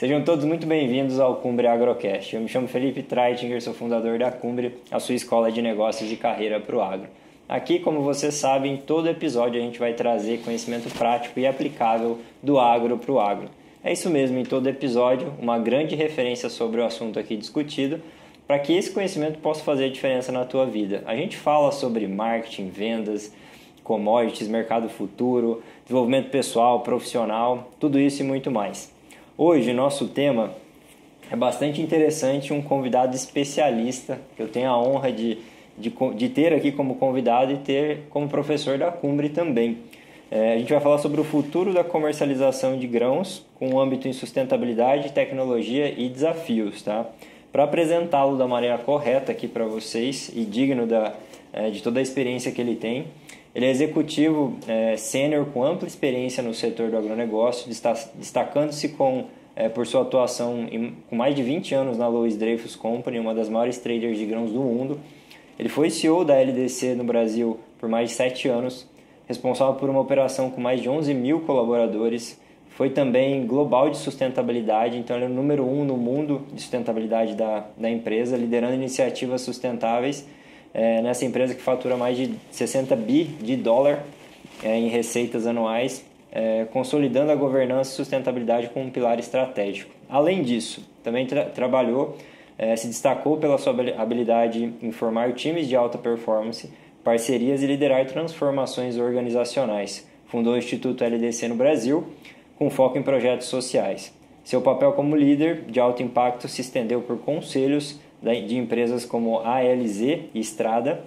Sejam todos muito bem-vindos ao Cumbre Agrocast. Eu me chamo Felipe Treitinger, sou fundador da Cumbre, a sua escola de negócios e carreira para o agro. Aqui, como vocês sabem, em todo episódio a gente vai trazer conhecimento prático e aplicável do agro para o agro. É isso mesmo, em todo episódio, uma grande referência sobre o assunto aqui discutido, para que esse conhecimento possa fazer diferença na tua vida. A gente fala sobre marketing, vendas, commodities, mercado futuro, desenvolvimento pessoal, profissional, tudo isso e muito mais. Hoje, nosso tema é bastante interessante, um convidado especialista, que eu tenho a honra de ter aqui como convidado e ter como professor da Cumbre também. A gente vai falar sobre o futuro da comercialização de grãos com o âmbito em sustentabilidade, tecnologia e desafios, tá? Para apresentá-lo da maneira correta aqui para vocês e digno de toda a experiência que ele tem, ele é executivo sênior com ampla experiência no setor do agronegócio, destacando-se por sua atuação com mais de 20 anos na Louis Dreyfus Company, uma das maiores traders de grãos do mundo. Ele foi CEO da LDC no Brasil por mais de 7 anos, responsável por uma operação com mais de 11 mil colaboradores. Foi também global de sustentabilidade, então ele é o número 1 no mundo de sustentabilidade da empresa, liderando iniciativas sustentáveis nessa empresa que fatura mais de 60 bi de dólar em receitas anuais, consolidando a governança e sustentabilidade como um pilar estratégico. Além disso, também se destacou pela sua habilidade em formar times de alta performance, parcerias e liderar transformações organizacionais. Fundou o Instituto LDC no Brasil, com foco em projetos sociais. Seu papel como líder de alto impacto se estendeu por conselhos de empresas como ALZ e Estrada.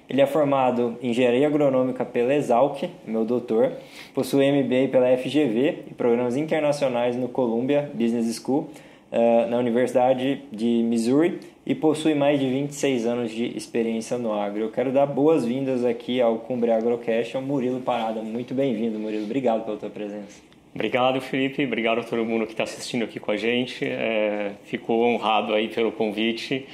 Ele é formado em Engenharia Agronômica pela Exalc, meu doutor, possui MBA pela FGV e programas internacionais no Columbia Business School, na Universidade de Missouri, e possui mais de 26 anos de experiência no agro. Eu quero dar boas-vindas aqui ao Cumbre Agrocast, ao Murilo Parada. Muito bem-vindo, Murilo. Obrigado pela tua presença. Obrigado, Felipe. Obrigado a todo mundo que está assistindo aqui com a gente. Fico honrado aí pelo convite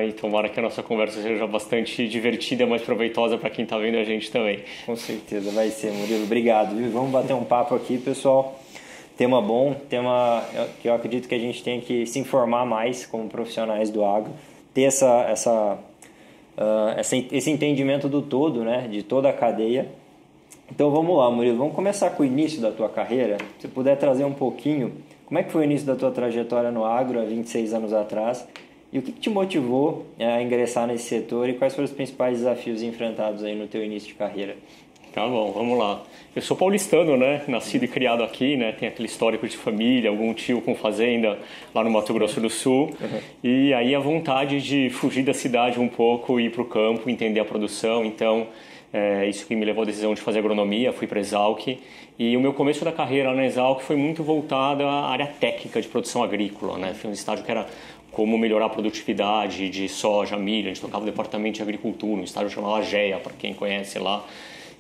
e tomara que a nossa conversa seja bastante divertida, mas proveitosa para quem está vendo a gente também. Com certeza vai ser, Murilo. Obrigado. Vamos bater um papo aqui, pessoal. Tema bom, tema que eu acredito que a gente tem que se informar mais como profissionais do agro, ter esse entendimento do todo, né, de toda a cadeia. Então vamos lá, Murilo, vamos começar com o início da tua carreira. Se puder trazer um pouquinho, como é que foi o início da tua trajetória no agro há 26 anos atrás e o que te motivou a ingressar nesse setor e quais foram os principais desafios enfrentados aí no teu início de carreira? Tá bom, vamos lá. Eu sou paulistano, né? Nascido e criado aqui, né? Tem aquele histórico de família, algum tio com fazenda lá no Mato Grosso do Sul. Uhum. E aí a vontade de fugir da cidade um pouco e ir para o campo, entender a produção. Então, isso que me levou à decisão de fazer agronomia, fui para a Exalc. E o meu começo da carreira na Exalc foi muito voltado à área técnica de produção agrícola, né? Foi um estágio que era como melhorar a produtividade de soja, milho. A gente tocava o departamento de agricultura, um estágio chamado GEA, para quem conhece lá.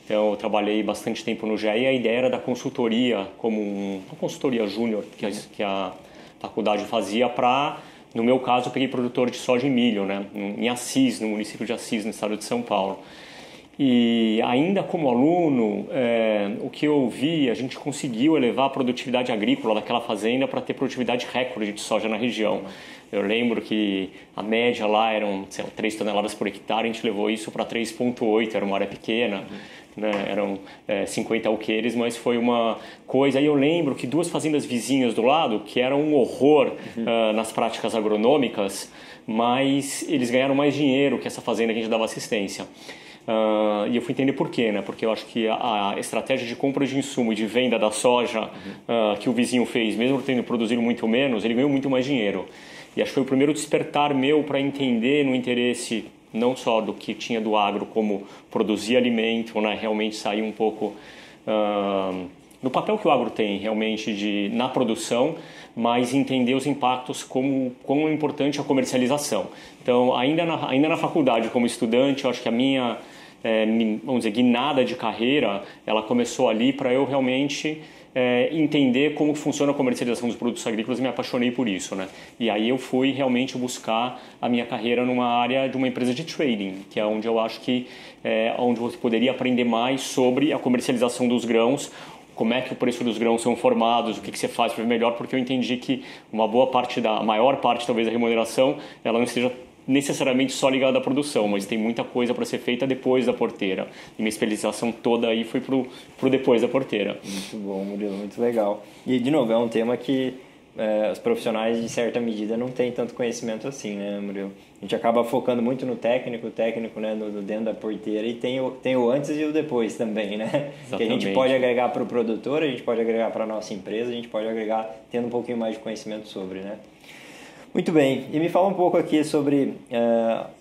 Então, eu trabalhei bastante tempo no GEA e a ideia era da consultoria, como uma consultoria júnior que a faculdade fazia para, no meu caso, eu peguei produtor de soja e milho, né, em Assis, no município de Assis, no estado de São Paulo. E ainda como aluno, o que eu vi, a gente conseguiu elevar a produtividade agrícola daquela fazenda para ter produtividade recorde de soja na região. Eu lembro que a média lá eram 3 toneladas por hectare, a gente levou isso para 3,8, era uma área pequena. Né, eram 50 alqueires, mas foi uma coisa. Aí eu lembro que 2 fazendas vizinhas do lado, que eram um horror nas práticas agronômicas, mas eles ganharam mais dinheiro que essa fazenda que a gente dava assistência. E eu fui entender por quê, né? Porque eu acho que a estratégia de compra de insumo e de venda da soja que o vizinho fez, mesmo tendo produzido muito menos, ele ganhou muito mais dinheiro. E acho que foi o primeiro despertar meu para entender no interesse não só do que tinha do agro, como produzir alimento, né, realmente sair um pouco do papel que o agro tem realmente na produção, mas entender os impactos, como é importante a comercialização. Então, ainda na faculdade, como estudante, eu acho que a minha, vamos dizer, guinada de carreira, ela começou ali para eu realmente entender como funciona a comercialização dos produtos agrícolas e me apaixonei por isso, né? E aí eu fui realmente buscar a minha carreira numa área de uma empresa de trading, que é onde eu acho que onde você poderia aprender mais sobre a comercialização dos grãos, como é que o preço dos grãos são formados, o que você faz para ver melhor, porque eu entendi que a maior parte talvez da remuneração, ela não esteja necessariamente só ligada à produção, mas tem muita coisa para ser feita depois da porteira. E minha especialização toda aí foi pro depois da porteira. Muito bom, Murilo, muito legal. E, de novo, é um tema que os profissionais, de certa medida, não têm tanto conhecimento assim, né, Murilo? A gente acaba focando muito no técnico, né, no dentro da porteira, e tem o antes e o depois também, né? Exatamente. Que a gente pode agregar para o produtor, a gente pode agregar para a nossa empresa, a gente pode agregar tendo um pouquinho mais de conhecimento sobre, né? Muito bem, e me fala um pouco aqui sobre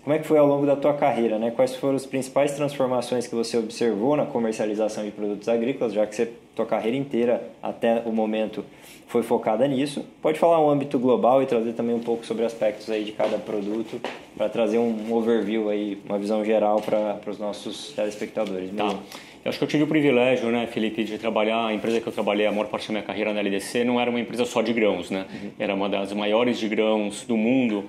como é que foi ao longo da tua carreira, né? Quais foram as principais transformações que você observou na comercialização de produtos agrícolas, já que tua carreira inteira até o momento foi focada nisso. Pode falar um âmbito global e trazer também um pouco sobre aspectos aí de cada produto, para trazer um overview aí, uma visão geral para os nossos telespectadores. Tá. Eu acho que eu tive o privilégio, né, Felipe, de trabalhar, a empresa que eu trabalhei a maior parte da minha carreira na LDC não era uma empresa só de grãos, né? Era uma das maiores de grãos do mundo,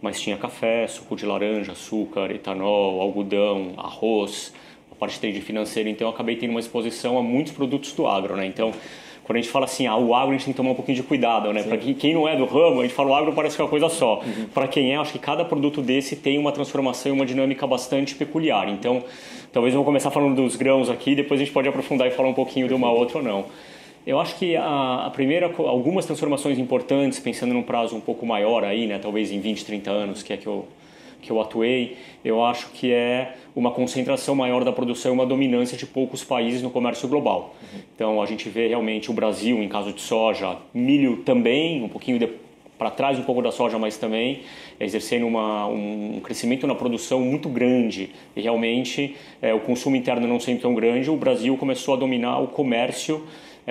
mas tinha café, suco de laranja, açúcar, etanol, algodão, arroz, a parte de financeira. Então eu acabei tendo uma exposição a muitos produtos do agro, né? Então, quando a gente fala assim, o agro, a gente tem que tomar um pouquinho de cuidado, né? Para quem não é do ramo, a gente fala o agro parece que é uma coisa só. Para quem acho que cada produto desse tem uma transformação e uma dinâmica bastante peculiar. Então, talvez eu vou começar falando dos grãos aqui, depois a gente pode aprofundar e falar um pouquinho de uma outra ou não. Eu acho que algumas transformações importantes, pensando num prazo um pouco maior aí, né? Talvez em 20, 30 anos, que eu atuei, eu acho que é uma concentração maior da produção e uma dominância de poucos países no comércio global. Então, a gente vê realmente o Brasil, em caso de soja, milho também, um pouquinho para trás um pouco da soja, mas também exercendo um crescimento na produção muito grande. E realmente, o consumo interno não sendo tão grande, o Brasil começou a dominar o comércio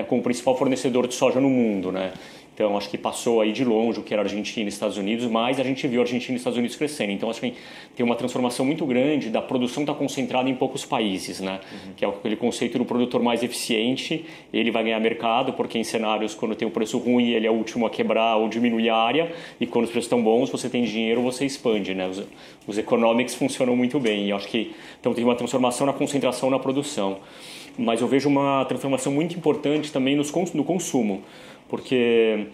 como o principal fornecedor de soja no mundo, né? Então, acho que passou aí de longe o que era Argentina e Estados Unidos, mas a gente viu a Argentina e Estados Unidos crescendo. Então, acho que tem uma transformação muito grande da produção estar concentrada em poucos países, né? Que é aquele conceito do produtor mais eficiente, ele vai ganhar mercado, porque em cenários, quando tem um preço ruim, ele é o último a quebrar ou diminuir a área, e quando os preços estão bons, você tem dinheiro, você expande, né? Os economics funcionam muito bem, e acho que então, tem uma transformação na concentração na produção. Mas eu vejo uma transformação muito importante também no consumo, porque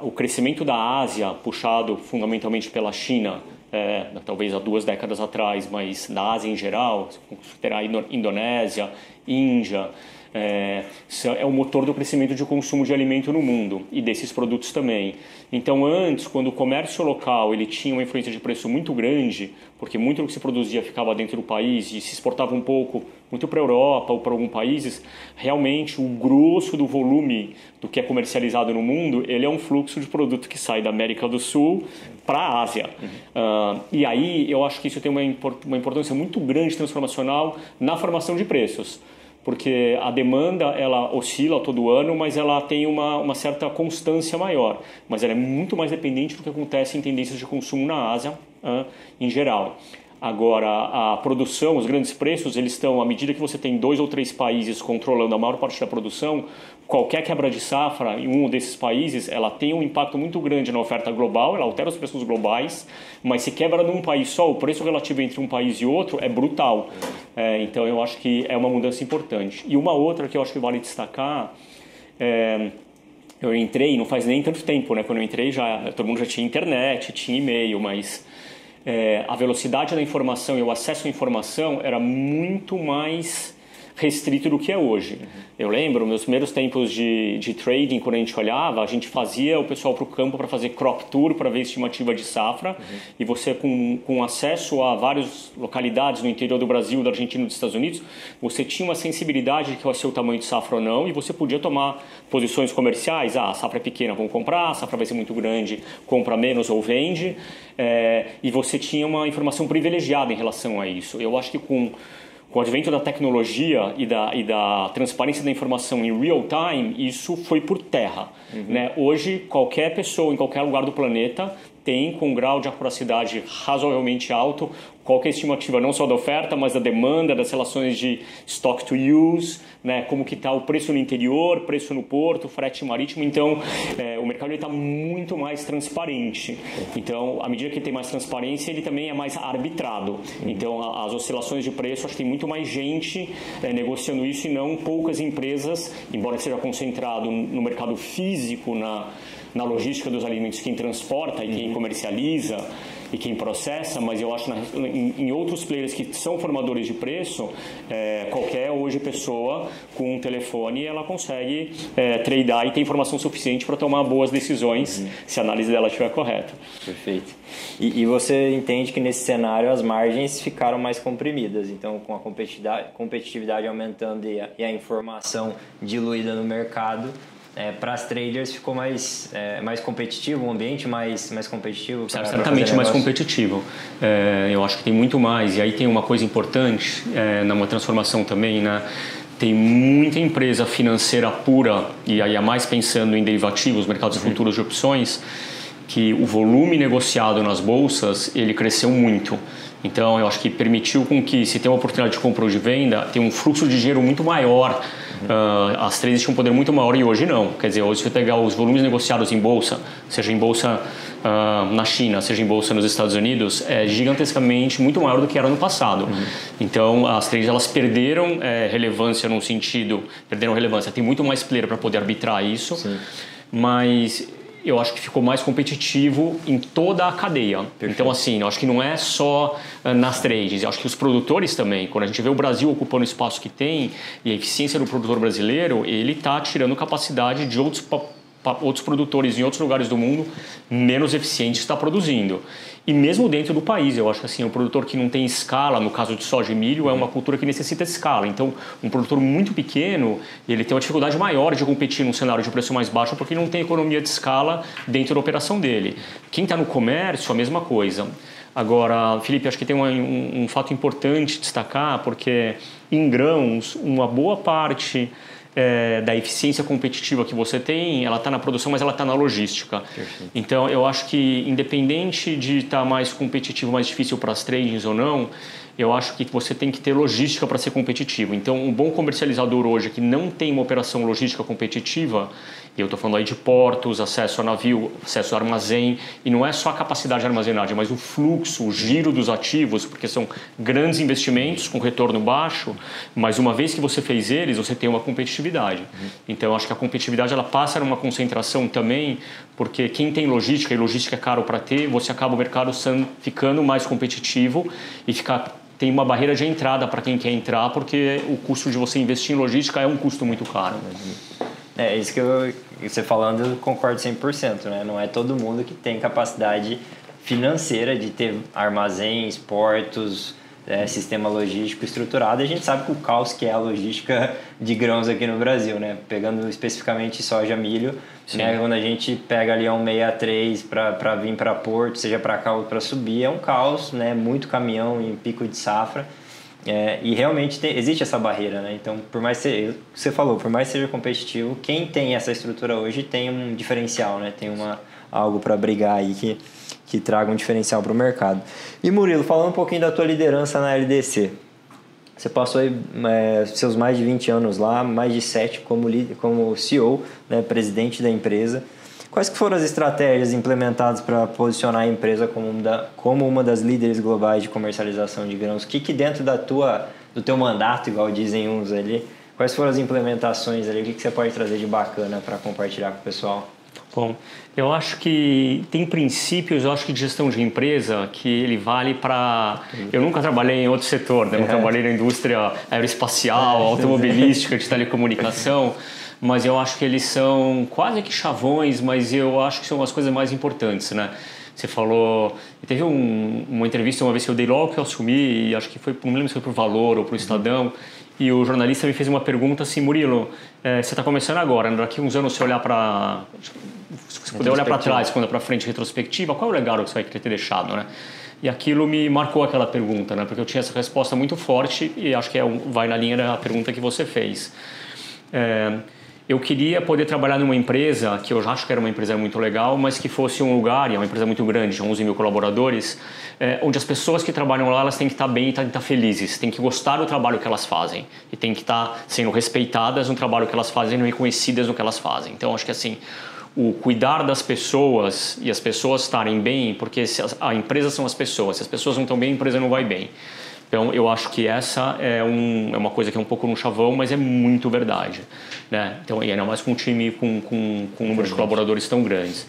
o crescimento da Ásia, puxado fundamentalmente pela China, talvez há 2 décadas atrás, mas da Ásia em geral, terá Indonésia, Índia, é o motor do crescimento de consumo de alimento no mundo e desses produtos também. Então, antes, quando o comércio local ele tinha uma influência de preço muito grande, porque muito do que se produzia ficava dentro do país e se exportava um pouco, muito para a Europa ou para alguns países, realmente o grosso do volume do que é comercializado no mundo, ele é um fluxo de produto que sai da América do Sul para a Ásia. E aí eu acho que isso tem uma importância muito grande transformacional na formação de preços. Porque a demanda ela oscila todo ano, mas ela tem uma certa constância maior. Mas ela é muito mais dependente do que acontece em tendências de consumo na Ásia em geral. Agora, a produção, os grandes preços, eles estão, à medida que você tem 2 ou 3 países controlando a maior parte da produção, qualquer quebra de safra em um desses países, ela tem um impacto muito grande na oferta global, ela altera os preços globais, mas se quebra num país só, o preço relativo entre um país e outro é brutal. Então, eu acho que é uma mudança importante. E uma outra que eu acho que vale destacar, eu entrei, não faz nem tanto tempo, né? Quando eu entrei, todo mundo já tinha internet, tinha e-mail, mas a velocidade da informação e o acesso à informação era muito mais restrito do que é hoje. Eu lembro, meus primeiros tempos de trading, quando a gente olhava, a gente fazia o pessoal para o campo para fazer crop tour, para ver estimativa de safra, e você com acesso a várias localidades no interior do Brasil, da Argentina e dos Estados Unidos, você tinha uma sensibilidade de que ia ser o tamanho de safra ou não, e você podia tomar posições comerciais. A safra é pequena, vamos comprar, a safra vai ser muito grande, compra menos ou vende, e você tinha uma informação privilegiada em relação a isso. Eu acho que com o advento da tecnologia e da transparência da informação em real time, isso foi por terra. Né? Hoje, qualquer pessoa em qualquer lugar do planeta tem com um grau de acuracidade razoavelmente alto qual que é a estimativa não só da oferta, mas da demanda, das relações de stock to use, né, como que está o preço no interior, preço no porto, frete marítimo. Então, o mercado está muito mais transparente. Então, à medida que tem mais transparência, ele também é mais arbitrado. Então, as oscilações de preço, acho que tem muito mais gente negociando isso e não poucas empresas, embora seja concentrado no mercado físico, na logística dos alimentos, quem transporta e quem comercializa e quem processa, mas eu acho em outros players que são formadores de preço, qualquer hoje pessoa com um telefone ela consegue tradear e ter informação suficiente para tomar boas decisões se a análise dela estiver correta. Perfeito. E você entende que nesse cenário as margens ficaram mais comprimidas, então com a competitividade aumentando e a informação diluída no mercado, para as traders ficou mais competitivo, um ambiente mais competitivo? Certamente mais competitivo. Eu acho que tem muito mais. E aí tem uma coisa importante numa transformação também, né? Tem muita empresa financeira pura, e aí é mais pensando em derivativos, mercados futuros de opções, que o volume negociado nas bolsas ele cresceu muito. Então, eu acho que permitiu com que, se tem uma oportunidade de compra ou de venda, tem um fluxo de dinheiro muito maior. As traders tinham um poder muito maior e hoje não. Quer dizer, hoje se você pegar os volumes negociados em bolsa, seja em bolsa na China, seja em bolsa nos Estados Unidos, é gigantescamente muito maior do que era no passado. Então, as traders elas perderam relevância num sentido, tem muito mais player para poder arbitrar isso. Sim. Mas eu acho que ficou mais competitivo em toda a cadeia. Perfeito. Então, assim, eu acho que não é só nas trades, eu acho que os produtores também, quando a gente vê o Brasil ocupando o espaço que tem e a eficiência do produtor brasileiro, ele está tirando capacidade de outros produtores em outros lugares do mundo menos eficientes está produzindo. E mesmo dentro do país, eu acho que assim, o produtor que não tem escala, no caso de soja e milho, é uma cultura que necessita escala. Então, um produtor muito pequeno, ele tem uma dificuldade maior de competir num cenário de preço mais baixo porque não tem economia de escala dentro da operação dele. Quem está no comércio, a mesma coisa. Agora, Felipe, acho que tem um fato importante destacar, porque em grãos, uma boa parte da eficiência competitiva que você tem, ela está na produção, mas ela está na logística. Perfeito. Então, eu acho que independente de estar mais competitivo, mais difícil para as tradings ou não, eu acho que você tem que ter logística para ser competitivo. Então, um bom comercializador hoje que não tem uma operação logística competitiva, e eu estou falando aí de portos, acesso a navio, acesso a armazém, e não é só a capacidade de armazenagem, mas o fluxo, o giro dos ativos, porque são grandes investimentos com retorno baixo, mas uma vez que você fez eles, você tem uma competitividade. Então, eu acho que a competitividade ela passa numa concentração também, porque quem tem logística, e logística é caro para ter, você acaba o mercado ficando mais competitivo e tem uma barreira de entrada para quem quer entrar, porque o custo de você investir em logística é um custo muito caro. Isso que você falando, eu concordo 100%, né? Não é todo mundo que tem capacidade financeira de ter armazéns, portos, sistema logístico estruturado. A gente sabe que o caos que é a logística de grãos aqui no Brasil, né? Pegando especificamente soja, milho, né? Quando a gente pega ali a 163 para vir para porto, seja para cá ou para subir, é um caos, né? Muito caminhão em pico de safra. E realmente existe essa barreira, né? Então, por mais que você falou, por mais que seja competitivo, quem tem essa estrutura hoje tem um diferencial, né? Tem algo para brigar aí que traga um diferencial para o mercado. E Murilo, falando um pouquinho da tua liderança na LDC, você passou aí seus mais de 20 anos lá, mais de 7 como CEO, né, presidente da empresa. Quais que foram as estratégias implementadas para posicionar a empresa como uma das líderes globais de comercialização de grãos? O que dentro do teu mandato, igual dizem uns ali, quais foram as implementações ali? O que você pode trazer de bacana para compartilhar com o pessoal? Bom, eu acho que tem princípios, eu acho que de gestão de empresa que ele vale para... Eu nunca trabalhei em outro setor, né? Eu trabalhei na indústria aeroespacial, automobilística, de telecomunicação, mas eu acho que eles são quase que chavões, mas eu acho que são as coisas mais importantes, né? Você falou... Teve uma entrevista uma vez que eu dei logo que eu assumi, e acho que foi, não lembro se foi para o Valor ou para o Estadão, e o jornalista me fez uma pergunta assim, Murilo, você está começando agora, daqui a uns anos você olhar para... Se você puder olhar para trás, quando é para frente, retrospectiva, qual é o legado que você vai querer ter deixado, né? E aquilo me marcou aquela pergunta, né? Porque eu tinha essa resposta muito forte e acho que vai na linha da pergunta que você fez. eu queria poder trabalhar numa empresa, que eu já acho que era uma empresa muito legal, mas que fosse um lugar, e é uma empresa muito grande, de 11 mil colaboradores, onde as pessoas que trabalham lá, elas têm que estar bem e têm que estar felizes, têm que gostar do trabalho que elas fazem, e têm que estar sendo respeitadas no trabalho que elas fazem e reconhecidas no que elas fazem. Então, acho que assim, o cuidar das pessoas e as pessoas estarem bem, porque a empresa são as pessoas, se as pessoas não estão bem, a empresa não vai bem. Então, eu acho que essa é uma coisa que é um pouco no chavão, mas é muito verdade, né? Então, e ainda mais com um time com um número de colaboradores tão grandes.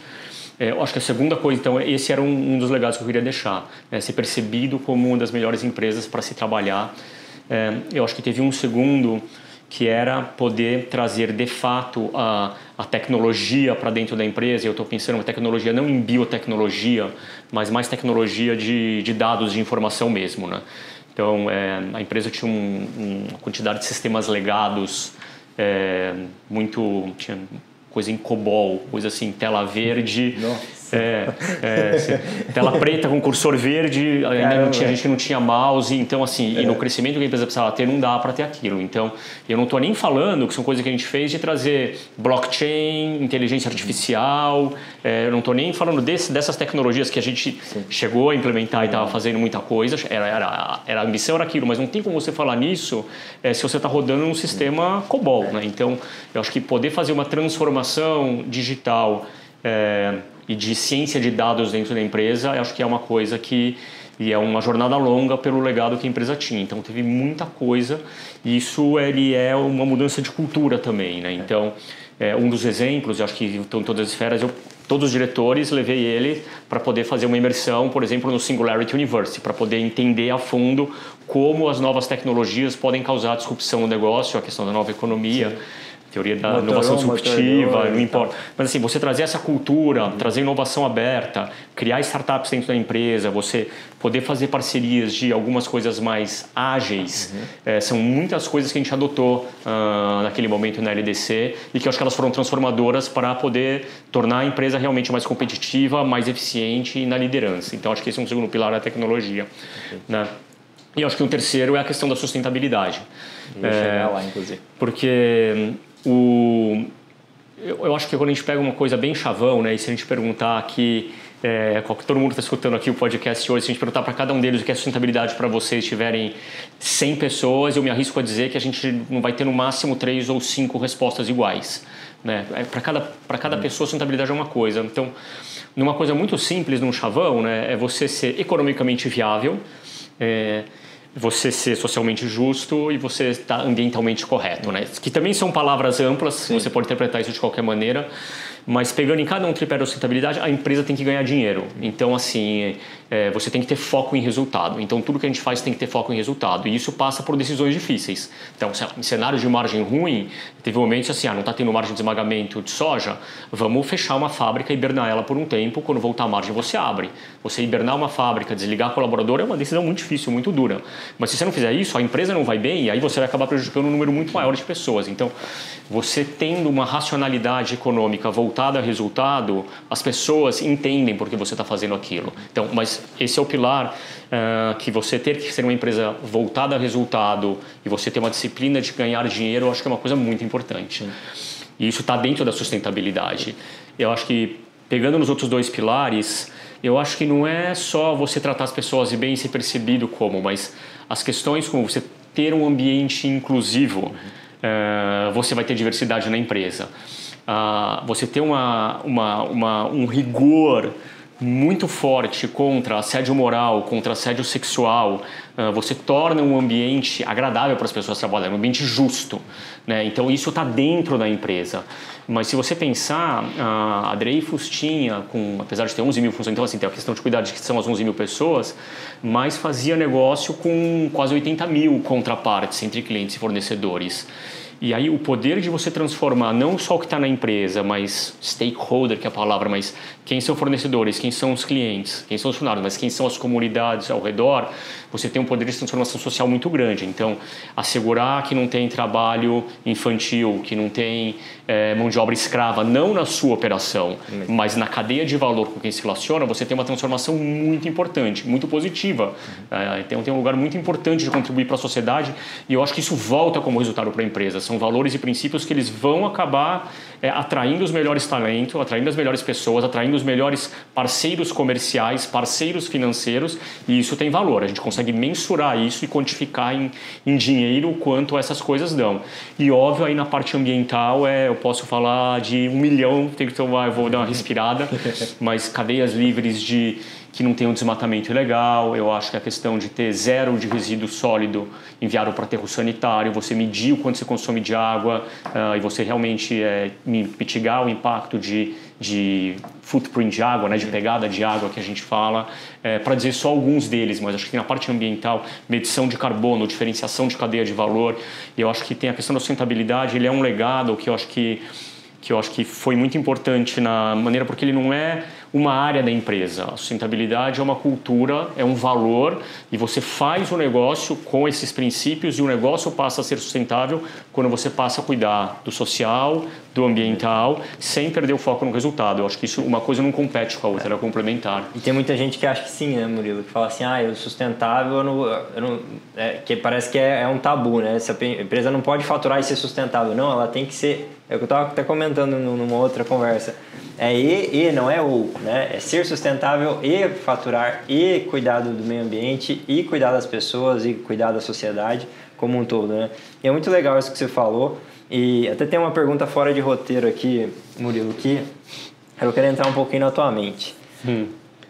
Eu acho que a segunda coisa, então, esse era um dos legados que eu queria deixar, né? Ser percebido como uma das melhores empresas para se trabalhar. Eu acho que teve um segundo, que era poder trazer de fato a tecnologia para dentro da empresa. Eu estou pensando em tecnologia não em biotecnologia, mas mais tecnologia de dados, de informação mesmo, né? Então, a empresa tinha uma quantidade de sistemas legados, tinha coisa em COBOL, coisa assim, tela verde, tela preta com cursor verde, ainda a gente não tinha mouse, então assim, e no crescimento que a empresa precisava ter, não dá para ter aquilo. Então, eu não estou nem falando que são coisas que a gente fez de trazer blockchain, inteligência artificial, eu não estou nem falando dessas tecnologias que a gente chegou a implementar e estava fazendo muita coisa, a ambição era aquilo, mas não tem como você falar nisso se você está rodando num sistema COBOL, né? Então, eu acho que poder fazer uma transformação digital e de ciência de dados dentro da empresa, eu acho que é uma coisa e é uma jornada longa pelo legado que a empresa tinha. Então, teve muita coisa e isso é uma mudança de cultura também, né? Então, um dos exemplos, eu acho que estão em todas as esferas, todos os diretores, levei ele para poder fazer uma imersão, por exemplo, no Singularity University, para poder entender a fundo como as novas tecnologias podem causar disrupção no negócio, a questão da nova economia. Teoria da inovação disruptiva, não importa. Mas assim, você trazer essa cultura, trazer inovação aberta, criar startups dentro da empresa, você poder fazer parcerias de algumas coisas mais ágeis, são muitas coisas que a gente adotou naquele momento na LDC e que eu acho que elas foram transformadoras para poder tornar a empresa realmente mais competitiva, mais eficiente e na liderança. Então, acho que esse é um segundo pilar da tecnologia, né? E eu acho que um terceiro é a questão da sustentabilidade. Eu ia chegar lá, inclusive. Porque eu acho que quando a gente pega uma coisa bem chavão, né, e se a gente perguntar aqui, todo mundo está escutando aqui o podcast hoje, se a gente perguntar para cada um deles o que é sustentabilidade para vocês, tiverem 100 pessoas, eu me arrisco a dizer que a gente não vai ter no máximo 3 ou 5 respostas iguais, né? Para cada pessoa, sustentabilidade é uma coisa. Então, numa coisa muito simples, num chavão, né, é você ser economicamente viável, você ser socialmente justo e você estar ambientalmente correto, né? Que também são palavras amplas, você pode interpretar isso de qualquer maneira, mas pegando em cada um tripé da sustentabilidade, a empresa tem que ganhar dinheiro. Então, assim, você tem que ter foco em resultado. Então, tudo que a gente faz tem que ter foco em resultado. E isso passa por decisões difíceis. Então, sei lá, em cenários de margem ruim, teve momentos assim, não está tendo margem de esmagamento de soja, vamos fechar uma fábrica e hibernar ela por um tempo, quando voltar a margem você abre. Você hibernar uma fábrica, desligar colaborador é uma decisão muito difícil, muito dura. Mas se você não fizer isso, a empresa não vai bem e aí você vai acabar prejudicando um número muito maior de pessoas. Então, você tendo uma racionalidade econômica voltada a resultado, as pessoas entendem por que você está fazendo aquilo. Então, mas esse é o pilar que você ter que ser uma empresa voltada a resultado e você ter uma disciplina de ganhar dinheiro, eu acho que é uma coisa muito importante. E isso está dentro da sustentabilidade. Eu acho que, pegando nos outros dois pilares, eu acho que não é só você tratar as pessoas bem e ser percebido como, mas as questões como você ter um ambiente inclusivo, você vai ter diversidade na empresa. Você ter um rigor muito forte contra assédio moral, contra assédio sexual, você torna um ambiente agradável para as pessoas trabalharem, um ambiente justo, né? Então isso está dentro da empresa. Mas se você pensar, a Dreyfus tinha, apesar de ter 11 mil funcionários, então assim, tem a questão de cuidar de que são as 11 mil pessoas, mas fazia negócio com quase 80 mil contrapartes entre clientes e fornecedores. E aí o poder de você transformar não só o que está na empresa, mas stakeholder, que é a palavra, mas quem são fornecedores, quem são os clientes, quem são os funcionários, mas quem são as comunidades ao redor, você tem um poder de transformação social muito grande. Então, assegurar que não tem trabalho infantil, que não tem mão de obra escrava, não na sua operação, mas na cadeia de valor com quem se relaciona, você tem uma transformação muito importante, muito positiva. Então, tem um lugar muito importante de contribuir para a sociedade e eu acho que isso volta como resultado para a empresa. São valores e princípios que eles vão acabar atraindo os melhores talentos, atraindo as melhores pessoas, atraindo os melhores parceiros comerciais, parceiros financeiros, e isso tem valor. A gente consegue mensurar isso e quantificar em dinheiro o quanto essas coisas dão. E óbvio, aí na parte ambiental, eu posso falar de 1 milhão, eu vou dar uma respirada, mas cadeias livres que não tem um desmatamento ilegal. Eu acho que a questão de ter zero de resíduo sólido enviado para aterro sanitário, você medir o quanto você consome de água e você realmente mitigar o impacto de footprint de água, né, de pegada de água que a gente fala, para dizer só alguns deles, mas acho que na parte ambiental, medição de carbono, diferenciação de cadeia de valor, e eu acho que tem a questão da sustentabilidade, ele é um legado que eu acho que foi muito importante na maneira, porque ele não é uma área da empresa. A sustentabilidade é uma cultura, é um valor, e você faz o negócio com esses princípios e o negócio passa a ser sustentável quando você passa a cuidar do social, do ambiental, sem perder o foco no resultado. Eu acho que isso, uma coisa não compete com a outra, ela é complementar. E tem muita gente que acha que sim, né, Murilo? Que fala assim, o sustentável, que parece que é um tabu, né? Essa empresa não pode faturar e ser sustentável. Não, ela tem que ser... É o que eu estava até comentando numa outra conversa. Não é ou, né? É ser sustentável e faturar e cuidar do meio ambiente e cuidar das pessoas e cuidar da sociedade como um todo, né? E é muito legal isso que você falou. E até tem uma pergunta fora de roteiro aqui, Murilo, que eu quero entrar um pouquinho na tua mente.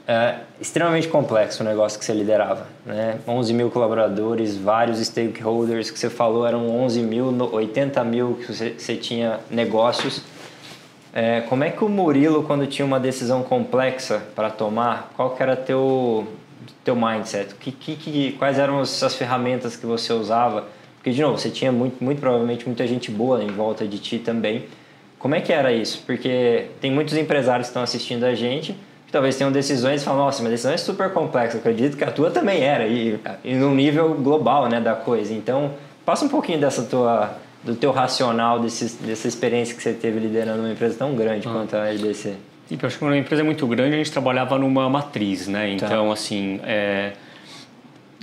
É extremamente complexo o negócio que você liderava, né? 11 mil colaboradores, vários stakeholders que você falou, eram 11 mil, 80 mil que você tinha negócios. Como é que o Murilo, quando tinha uma decisão complexa para tomar, qual que era teu mindset? Quais eram as ferramentas que você usava? Porque, de novo, você tinha muito provavelmente muita gente boa em volta de ti também. Como é que era isso? Porque tem muitos empresários que estão assistindo a gente, que talvez tenham decisões e falam, nossa, mas decisão é super complexa. Eu acredito que a tua também era, e num nível global, né, da coisa. Então, passa um pouquinho do teu racional, dessa experiência que você teve liderando uma empresa tão grande quanto a RDC. Eu acho que uma empresa muito grande, a gente trabalhava numa matriz, né? Então, assim,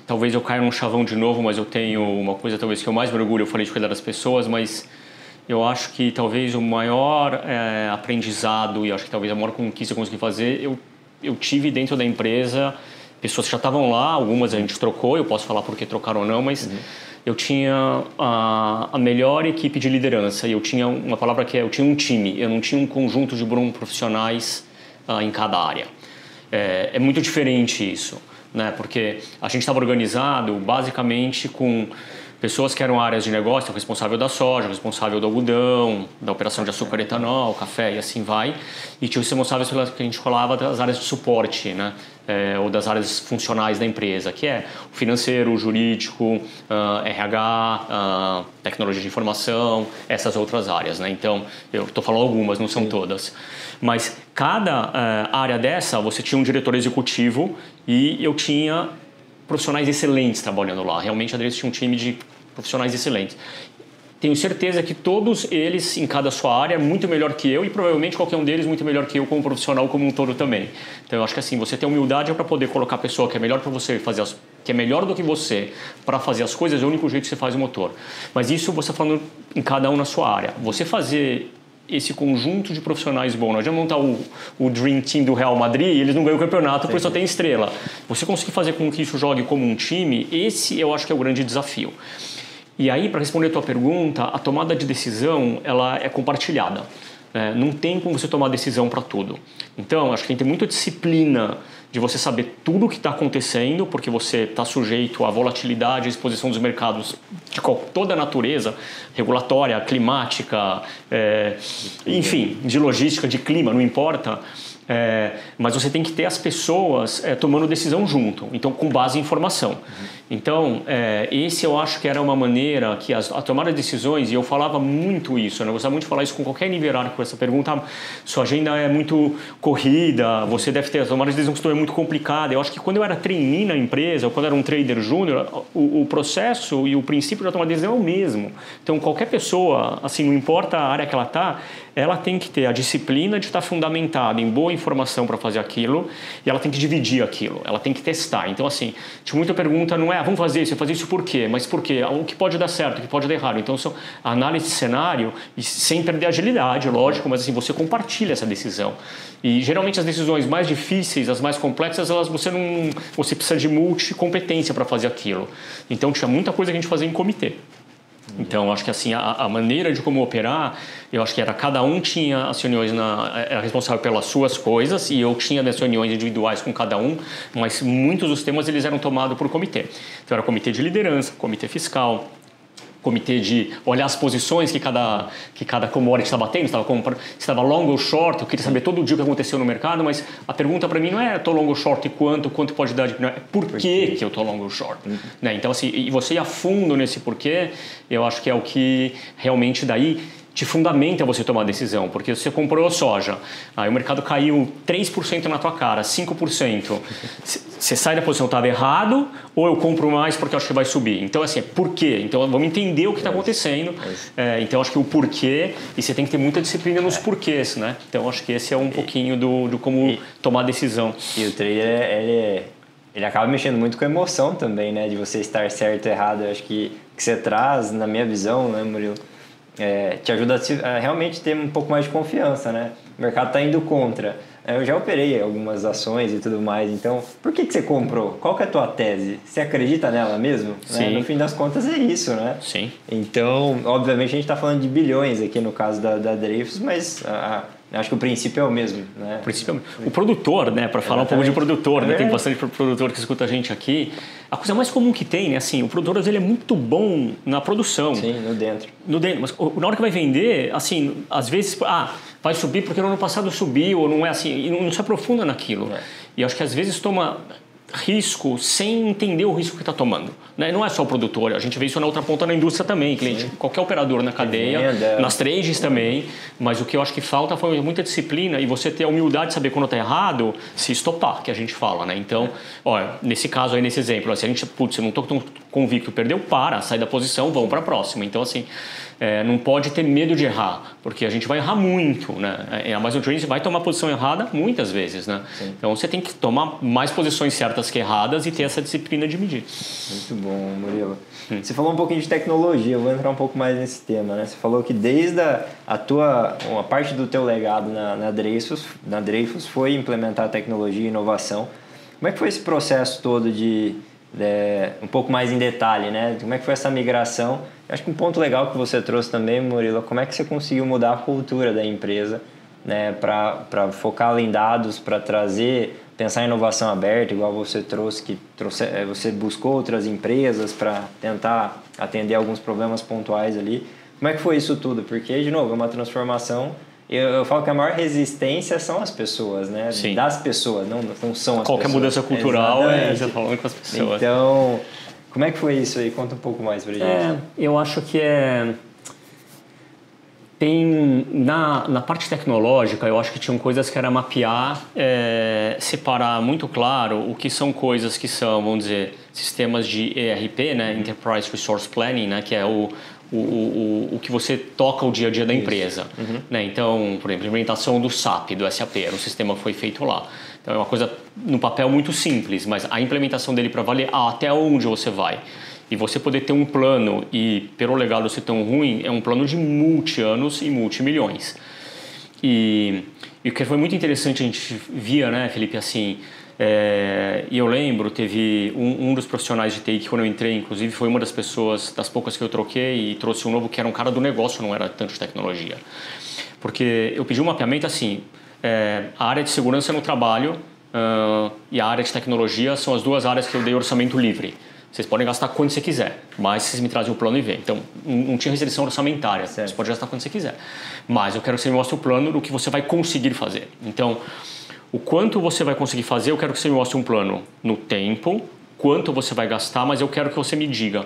talvez eu caia num chavão de novo, mas eu tenho uma coisa talvez que eu mais me orgulho, eu falei de cuidar das pessoas, mas eu acho que talvez o maior aprendizado e acho que talvez a maior conquista que eu consegui fazer, eu tive dentro da empresa pessoas que já estavam lá, algumas a gente trocou, eu posso falar porque trocaram ou não, mas eu tinha a melhor equipe de liderança e eu tinha uma palavra que eu tinha um time, eu não tinha um conjunto de profissionais em cada área. É muito diferente isso, né? Porque a gente estava organizado basicamente com pessoas que eram áreas de negócio, o responsável da soja, o responsável do algodão, da operação de açúcar e etanol, café e assim vai. E tinha os responsáveis pelas que a gente falava das áreas de suporte, né? Ou das áreas funcionais da empresa, que é o financeiro, o jurídico, RH, tecnologia de informação, essas outras áreas, né? Então, eu estou falando algumas, não são todas. Mas cada área dessa, você tinha um diretor executivo e eu tinha profissionais excelentes trabalhando lá. Realmente a Adriana tinha um time de profissionais excelentes. Tenho certeza que todos eles, em cada sua área, muito melhor que eu e provavelmente qualquer um deles muito melhor que eu como profissional como um todo também. Então eu acho que assim, você ter humildade para poder colocar a pessoa que é melhor para você fazer que é melhor do que você para fazer as coisas, é o único jeito que você faz o motor. Mas isso você falando em cada um na sua área. Você fazer esse conjunto de profissionais bom, não adianta montar o Dream Team do Real Madrid e eles não ganham o campeonato porque só tem estrela. Você conseguir fazer com que isso jogue como um time, esse eu acho que é o grande desafio. E aí, para responder a tua pergunta, a tomada de decisão ela é compartilhada. Não tem como você tomar decisão para tudo. Então, acho que tem que ter muita disciplina de você saber tudo o que está acontecendo, porque você está sujeito à volatilidade e exposição dos mercados de toda a natureza, regulatória, climática, enfim, de logística, de clima, não importa. Mas você tem que ter as pessoas tomando decisão junto, então com base em informação. Então, esse eu acho que era uma maneira que a tomada de decisões, e eu falava muito isso, né? Eu gostava muito de falar isso com qualquer nível hierárquico, essa pergunta, sua agenda é muito corrida, você deve ter, a tomada de decisão é muito complicada. Eu acho que quando eu era trainee na empresa, ou quando eu era um trader júnior, o processo e o princípio da tomada de decisão é o mesmo. Então, qualquer pessoa, assim, não importa a área que ela está, ela tem que ter a disciplina de estar fundamentada em boa informação para fazer aquilo e ela tem que dividir aquilo, ela tem que testar. Então, assim, tinha muita pergunta, não é vamos fazer isso por quê? Mas por quê? O que pode dar certo, o que pode dar errado? Então, são análise de cenário e sem perder a agilidade, lógico, mas assim, você compartilha essa decisão. E geralmente as decisões mais difíceis, as mais complexas, você precisa de multicompetência para fazer aquilo. Então, tinha muita coisa que a gente fazia em comitê. Então, acho que assim, a maneira de como operar, eu acho que era cada um tinha as reuniões, era responsável pelas suas coisas e eu tinha minhas reuniões individuais com cada um, mas muitos dos temas eles eram tomados por comitê. Então, era comitê de liderança, comitê fiscal, comitê de olhar as posições que cada commodity está batendo, se estava long ou short, eu queria saber todo dia o que aconteceu no mercado, mas a pergunta para mim não é estou long ou short e quanto pode dar, não é por que eu estou long ou short. Né? Então, assim, e você ir a fundo nesse porquê, eu acho que é o que realmente daí te fundamenta você tomar a decisão, porque você comprou soja, aí o mercado caiu 3% na tua cara, 5%, você sai da posição, estava errado, ou eu compro mais porque eu acho que vai subir. Então, assim, por quê? Então, vamos entender o que está acontecendo. Então, acho que o porquê, e você tem que ter muita disciplina nos porquês, né? Então, acho que esse é um pouquinho do como tomar a decisão. E o trader, ele acaba mexendo muito com a emoção também, né? De você estar certo ou errado. Eu acho que você traz, na minha visão, né, Murilo? Te ajuda a realmente ter um pouco mais de confiança, né? O mercado está indo contra. Eu já operei algumas ações e tudo mais, então por que você comprou? Qual que é a tua tese? Você acredita nela mesmo? Né? No fim das contas é isso, né? Sim. Então, obviamente a gente está falando de bilhões aqui no caso da Dreyfus, mas acho que o princípio é o mesmo, né? O produtor, né? Para falar um pouco de produtor, né? Tem bastante produtor que escuta a gente aqui. A coisa mais comum que tem, né? Assim, o produtor ele é muito bom na produção. Sim, no dentro. Mas na hora que vai vender, assim, às vezes, vai subir porque no ano passado subiu, ou não é assim, e não se aprofunda naquilo. E acho que às vezes toma risco sem entender o risco que está tomando. Né? Não é só o produtor, a gente vê isso na outra ponta na indústria também, cliente, qualquer operador na cadeia, nas trades também, mas o que eu acho que falta foi muita disciplina e você ter a humildade de saber quando está errado, se estopar, que a gente fala, né? Então, olha, nesse caso aí, nesse exemplo, se a gente, eu não estou tão convicto, perdeu, sai da posição, vamos para a próxima. Então, assim, não pode ter medo de errar, porque a gente vai errar muito, né? A Amazon Trading vai tomar posição errada muitas vezes, né? Sim. Então você tem que tomar mais posições certas que erradas e ter essa disciplina de medir. Muito bom, Murilo. Você falou um pouquinho de tecnologia, eu vou entrar um pouco mais nesse tema, né? Você falou que desde uma parte do teu legado na Dreyfus foi implementar tecnologia e inovação. Como é que foi esse processo todo um pouco mais em detalhe, né? Como é que foi essa migração? Eu acho que um ponto legal que você trouxe também, Murilo, como é que você conseguiu mudar a cultura da empresa, né? Para focar em dados, para pensar em inovação aberta, igual você trouxe, você buscou outras empresas para tentar atender alguns problemas pontuais ali. Como é que foi isso tudo? Porque, de novo, é uma transformação. Eu falo que a maior resistência são as pessoas, né? Sim. Das pessoas, não são as pessoas. Qualquer mudança cultural você falando com as pessoas. Então, como é que foi isso aí? Conta um pouco mais pra gente. Eu acho que tem na parte tecnológica, eu acho que tinham coisas que era mapear, separar muito claro o que são coisas que são, vamos dizer, sistemas de ERP, né? Enterprise Resource Planning, né? Que é o que você toca o dia a dia da empresa. Né? Então, por exemplo, a implementação do SAP, do SAP, era um sistema que foi feito lá. Então, é uma coisa no papel muito simples, mas a implementação dele para valer até onde você vai. E você poder ter um plano e, pelo legado ser tão ruim, é um plano de multi-anos e multimilhões. E o que foi muito interessante, a gente via, né, Felipe, assim... E eu lembro, teve um dos profissionais de TI que quando eu entrei, inclusive, foi uma das pessoas, das poucas que eu troquei e trouxe um novo que era um cara do negócio, não era tanto de tecnologia. Porque eu pedi um mapeamento assim, a área de segurança no trabalho e a área de tecnologia são as duas áreas que eu dei orçamento livre. Vocês podem gastar quando você quiser, mas vocês me trazem o plano e vê. Então, não tinha restrição orçamentária, certo. Você pode gastar quando você quiser. Mas eu quero que você me mostre o plano do que você vai conseguir fazer. Então... O quanto você vai conseguir fazer, eu quero que você me mostre um plano no tempo, quanto você vai gastar, mas eu quero que você me diga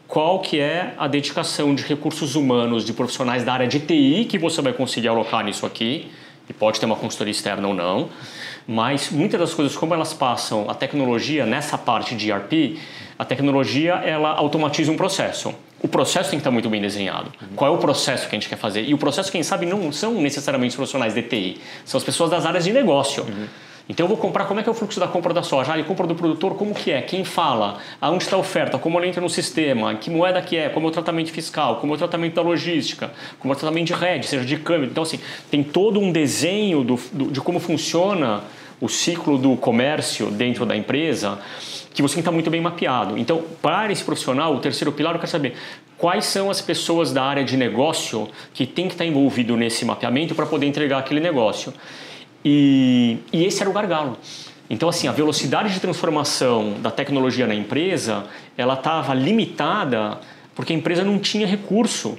qual que é a dedicação de recursos humanos, de profissionais da área de TI que você vai conseguir alocar nisso aqui, e pode ter uma consultoria externa ou não, mas muitas das coisas, como elas passam a tecnologia nessa parte de ERP, a tecnologia ela automatiza um processo. O processo tem que estar muito bem desenhado. Qual é o processo que a gente quer fazer? E o processo, quem sabe, não são necessariamente os profissionais de TI. São as pessoas das áreas de negócio. Então eu vou comprar, como é que é o fluxo da compra da soja? Ele compra do produtor, como que é? Quem fala? Aonde está a oferta? Como ela entra no sistema? Que moeda que é? Como é o tratamento fiscal? Como é o tratamento da logística? Como é o tratamento de rede, seja de câmbio? Então assim, tem todo um desenho de como funciona o ciclo do comércio dentro da empresa, que você tem que estar muito bem mapeado. Então, para esse profissional, o terceiro pilar, eu quero saber quais são as pessoas da área de negócio que tem que estar envolvido nesse mapeamento para poder entregar aquele negócio. E esse era o gargalo. Então, assim, a velocidade de transformação da tecnologia na empresa, ela estava limitada porque a empresa não tinha recurso,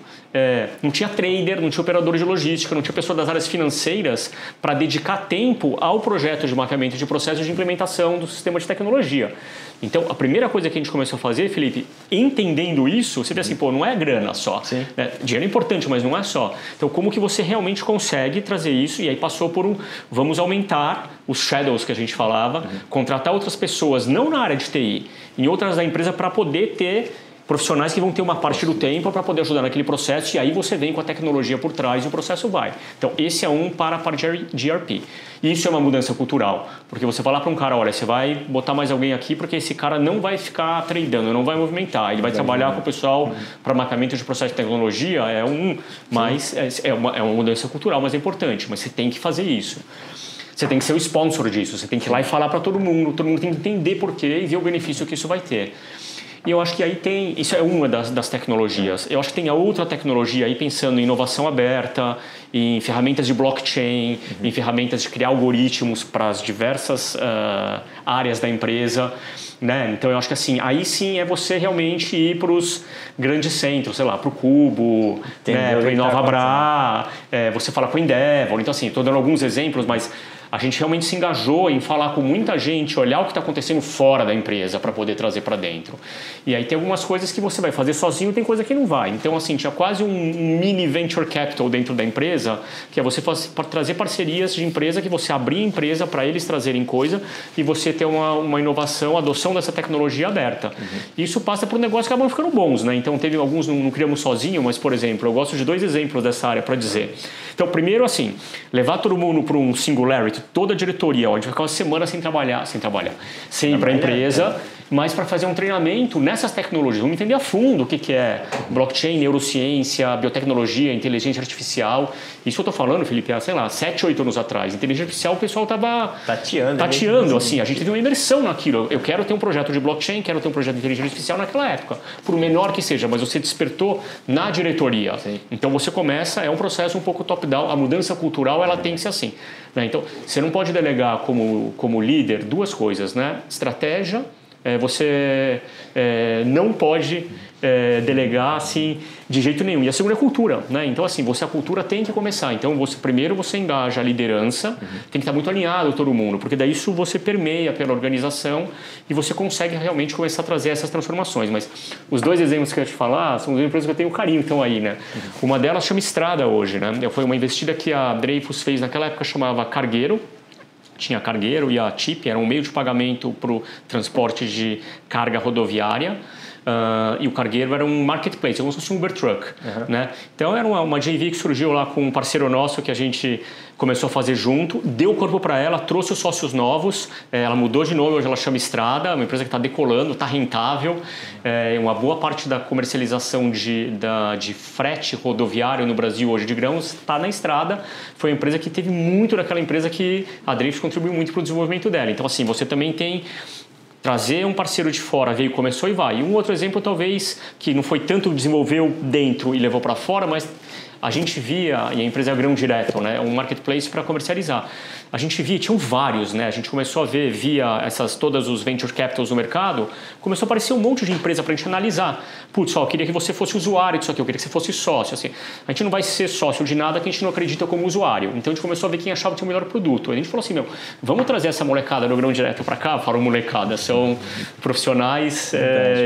não tinha trader, não tinha operador de logística, não tinha pessoa das áreas financeiras para dedicar tempo ao projeto de mapeamento de processos de implementação do sistema de tecnologia. Então, a primeira coisa que a gente começou a fazer, Felipe, entendendo isso, você vê assim, pô, não é grana só. Né? Dinheiro é importante, mas não é só. Então, como que você realmente consegue trazer isso? E aí passou por vamos aumentar os shadows que a gente falava, contratar outras pessoas, não na área de TI, em outras da empresa para poder ter profissionais que vão ter uma parte do tempo para poder ajudar naquele processo e aí você vem com a tecnologia por trás e o processo vai. Então, esse é para a parte de ERP. E isso é uma mudança cultural, porque você falar para um cara, olha, você vai botar mais alguém aqui porque esse cara não vai ficar tradando, não vai movimentar, ele vai trabalhar com o pessoal para mapeamento de processo de tecnologia, mas é uma mudança cultural, mas é importante, mas você tem que fazer isso. Você tem que ser o sponsor disso, você tem que ir lá e falar para todo mundo tem que entender por quê e ver o benefício que isso vai ter. E eu acho que aí isso é uma das tecnologias. Eu acho que tem a outra tecnologia aí pensando em inovação aberta, em ferramentas de blockchain, em ferramentas de criar algoritmos para as diversas áreas da empresa. Né? Então eu acho que assim, aí sim é você realmente ir para os grandes centros, sei lá, para o Cubo, né? Para o InovaBra, você fala com o Endeavor. Então assim, estou dando alguns exemplos, mas a gente realmente se engajou em falar com muita gente, olhar o que está acontecendo fora da empresa para poder trazer para dentro. E aí tem algumas coisas que você vai fazer sozinho, tem coisa que não vai. Então, assim, tinha quase um mini venture capital dentro da empresa, que é você trazer parcerias de empresa, que você abrir a empresa para eles trazerem coisa e você ter uma inovação, adoção dessa tecnologia aberta. Isso passa por negócios que acabam ficando bons, né? Então, teve alguns, não criamos sozinho, mas, por exemplo, eu gosto de 2 exemplos dessa área para dizer. Então, primeiro, assim, levar todo mundo para um singularity, toda a diretoria, onde vai ficar uma semana sem ir para a empresa, mas para fazer um treinamento nessas tecnologias. Vamos entender a fundo o que é blockchain, neurociência, biotecnologia, inteligência artificial. Isso eu estou falando, Felipe, há, sei lá, 7, 8 anos atrás. Inteligência artificial, o pessoal estava tateando, assim, a gente teve uma imersão naquilo. Eu quero ter um projeto de blockchain, quero ter um projeto de inteligência artificial naquela época, por menor que seja, mas você despertou na diretoria. Sim. Então você começa, é um processo um pouco top-down, a mudança cultural ela tem que ser assim. Né? Então, você não pode delegar como líder 2 coisas, né? Estratégia, você não pode delegar assim de jeito nenhum. E a segunda é cultura, né? Então assim, a cultura tem que começar. Então primeiro você engaja a liderança, tem que estar muito alinhado todo mundo, porque daí isso você permeia pela organização e você consegue realmente começar a trazer essas transformações. Mas os 2 exemplos que eu ia te falar são 2 empresas que eu tenho carinho, então aí, né? Uma delas chama Strada hoje, né? Foi uma investida que a Dreyfus fez naquela época, chamava Cargueiro. Tinha Cargueiro e a TIP, era um meio de pagamento para o transporte de carga rodoviária. E o Cargueiro era um marketplace, como se fosse um Uber Truck. Né? Então era uma JV que surgiu lá com um parceiro nosso que a gente começou a fazer junto, deu corpo para ela, trouxe os sócios novos, ela mudou de nome, hoje ela chama Strada, uma empresa que está decolando, está rentável, uma boa parte da comercialização de frete rodoviário no Brasil hoje de grãos está na Strada, foi uma empresa que teve muito daquela empresa que a Dreyfus contribuiu muito para o desenvolvimento dela. Então assim, você também tem trazer um parceiro de fora, veio, começou e vai. E um outro exemplo talvez que não foi tanto desenvolveu dentro e levou para fora, mas a gente via, e a empresa é grão direto, né, um marketplace para comercializar. A gente via, tinham vários, né, a gente começou a ver via todas os venture capitals no mercado, começou a aparecer um monte de empresa para a gente analisar. Putz, eu queria que você fosse usuário disso aqui, eu queria que você fosse sócio. Assim, a gente não vai ser sócio de nada que a gente não acredita como usuário. Então a gente começou a ver quem achava que tinha o melhor produto. A gente falou assim, vamos trazer essa molecada do grão direto para cá? Falaram molecada, são profissionais